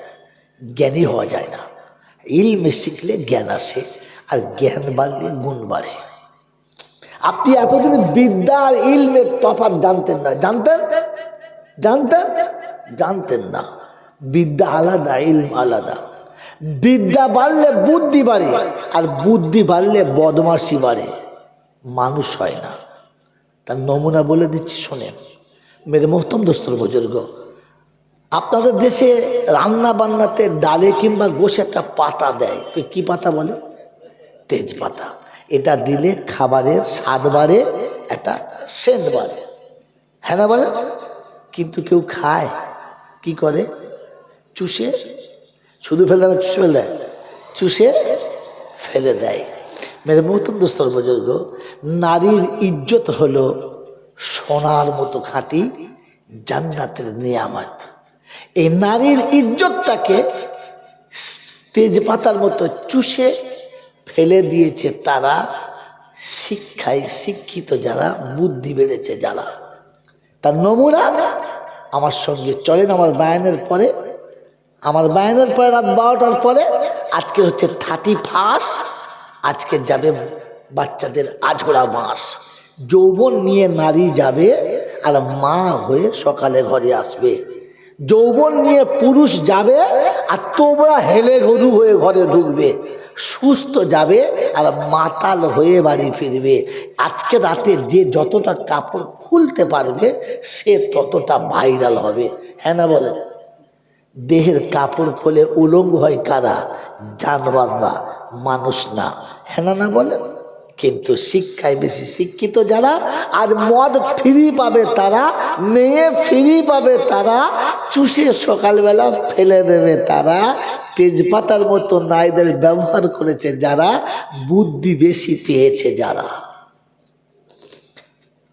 জ্ঞানী হওয়া যায় না। ইলমে শিখলে জ্ঞান আসে, আর জ্ঞান বাড়লে গুণ বাড়ে। আপনি এতদিন বিদ্যা আর ইলমের তফাৎ জানতেন না, জানতেন জানতেন জানতেন না। বিদ্যা আলাদা, ইলম আলাদা। বিদ্যা বাড়লে বুদ্ধি বাড়ে, আর বুদ্ধি বাড়লে বদমাশি বাড়ে, মানুষ হয় না। তার নমুনা বলে দিচ্ছি, শোনেন মেরে মোহতম দোস্তর বুজুর্গ। আপনাদের দেশে রান্না বান্নাতে ডালে কিংবা গোশে একটা পাতা দেয়, কি পাতা বলে? তেজপাতা। এটা দিলে খাবারের স্বাদ বাড়ে, একটা সেন্ট বাড়ে, হ্যাঁ না বলে? কিন্তু কেউ খায় কি করে? চুষে, শুধু ফেলে দেয়, চুষে ফেলে দেয়, চুষে ফেলে দেয়। মেরে মোহতম দোস্তর বুজুর্গ, নারীর ইজ্জত হলো সোনার মতো খাঁটি, জান্নাতের নিয়ামত। এই নারীর ইজ্জতটাকে তেজপাতার মতো চুষে ফেলে দিয়েছে তারা, শিক্ষায় শিক্ষিত যারা, বুদ্ধি বেড়েছে যারা। তার নমুনা আমার সঙ্গে চলেন। আমার বায়ানের পরে, আমার বায়ানের পরে রাত 12টার পরে, আজকে হচ্ছে 31, আজকে যাবে বাচ্চাদের আঝোড়া মাস। যৌবন নিয়ে নারী যাবে, আর মা হয়ে সকালে ঘরে আসবে। যৌবন নিয়ে পুরুষ যাবে, আর তোমরা হেলে গরু হয়ে ঘরে ঢুকবে। সুস্থ যাবে, আর মাতাল হয়ে বাড়ি ফিরবে। আজকে রাতে যে যতটা কাপড় খুলতে পারবে, সে ততটা ভাইরাল হবে, হ্যাঁ না বলে? দেহের কাপড় খুলে উলঙ্গ হয় কারা? জানোয়াররা, মানুষ না, হ্যাঁ না বলে? কিন্তু শিক্ষায় বেশি শিক্ষিত যারা, আজ মদ ফ্রি পাবে তারা, মেয়ে ফ্রি পাবে তারা, চুষে সকালবেলা ফেলে দেবে তারা, তেজপাতার মতো নারীদের ব্যবহার করেছে যারা, বুদ্ধি বেশি পেয়েছে যারা।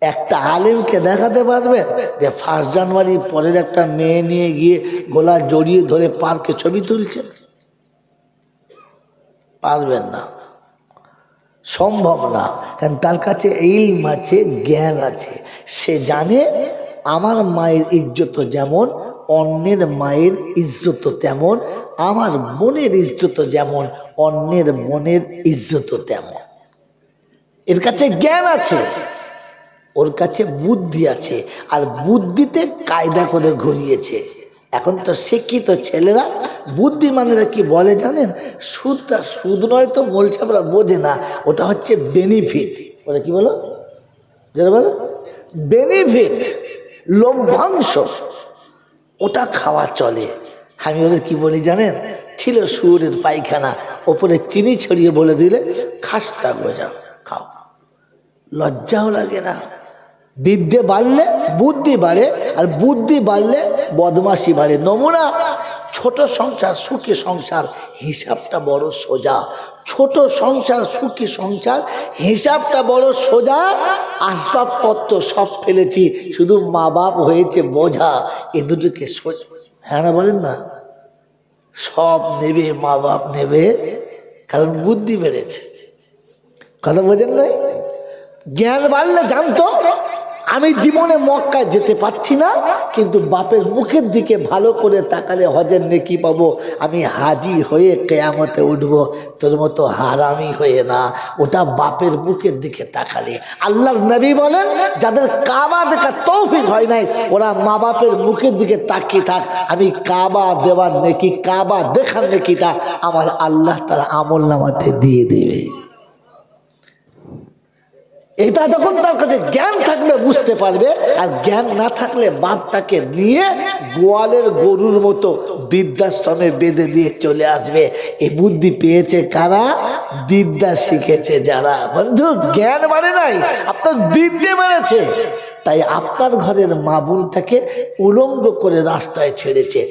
একটা আলেমকে দেখাতে পারবেন যে 1 জানুয়ারি পরের একটা মেয়ে নিয়ে গিয়ে গলা জড়িয়ে ধরে পার্কে ছবি তুলছে? পারবেন না, সম্ভব না। কারণ তার কাছে ইলম আছে, জ্ঞান আছে। সে জানে আমার মায়ের ইজ্জত যেমন, অন্যের মায়ের ইজ্জত তেমন, আমার বোনের ইজ্জত যেমন, অন্যের বোনের ইজ্জত তেমন। এর কাছে জ্ঞান আছে, ওর কাছে বুদ্ধি আছে, আর বুদ্ধিতে কায়দা করে ঘুরিয়েছে। এখন তো শিক্ষিত ছেলেরা, বুদ্ধিমানেরা কি বলে জানেন? সুদটা সুদ নয় তো, মোলছাপরা বোঝে না, ওটা হচ্ছে বেনিফিট। ওটা কি বলো? যেটা বলো বেনিফিট, লভ্যাংশ, ওটা খাওয়া চলে। আমি ওদের কি বলি জানেন? ছিল শুয়োরের পায়খানা, ওপরে চিনি ছড়িয়ে বলে দিলে খাস্তা গোজা খাও, লজ্জাও লাগে না। বিদ্যে বাড়লে বুদ্ধি বাড়ে, আর বুদ্ধি বাড়লে বদমাশি বাড়ে। নমুনা, ছোট সংসার সুখী সংসার, হিসাবটা বড় সোজা। ছোট সংসার সুখী সংসার, হিসাবটা বড় সোজা। আসবাবপত্র সব ফেলেছি, শুধু মা বাপ হয়েছে বোঝা। এ দুটোকে সোজা, হ্যাঁ না বলেন না? সব নেবে, মা বাপ নেবে, কারণ বুদ্ধি বেড়েছে। কথা বোঝেন নাই? জ্ঞান বাড়লে জানতো আমি জীবনে মক্কায় যেতে পারছি না, কিন্তু বাপের মুখের দিকে ভালো করে তাকালে হজের নেকি পাবো। আমি হাজি হয়ে কিয়ামতে উঠবো, তোর মতো হারামি হয়ে না। ওটা বাপের মুখের দিকে তাকালে। আল্লাহর নবী বলেন, যাদের কাবা দেখা তৌফিক হয় নাই, ওরা মা বাপের মুখের দিকে তাকিয়ে থাক, আমি কাবা দেওয়ার নেকি, কাবা দেখার নেকিটা আমার আল্লাহ তাআলা আমল নামাতে দিয়ে দেবে। এটা যখন তার কাছে জ্ঞান থাকবে, বুঝতে পারবে, আর জ্ঞান না থাকলে বাপটাকে নিয়ে গোয়ালের গরুর মতো বৃদ্ধাশ্রমে বেঁধে দিয়ে চলে আসবে। এই বুদ্ধি পেয়েছে কারা? বিদ্যা শিখেছে যারা। বন্ধু, জ্ঞান মানে নাই, আপনার বিদ্যে বেড়েছে। তাই আপনার ঘরের মা বোনটাকে উলঙ্গ করে রাস্তায় ছেড়েছে।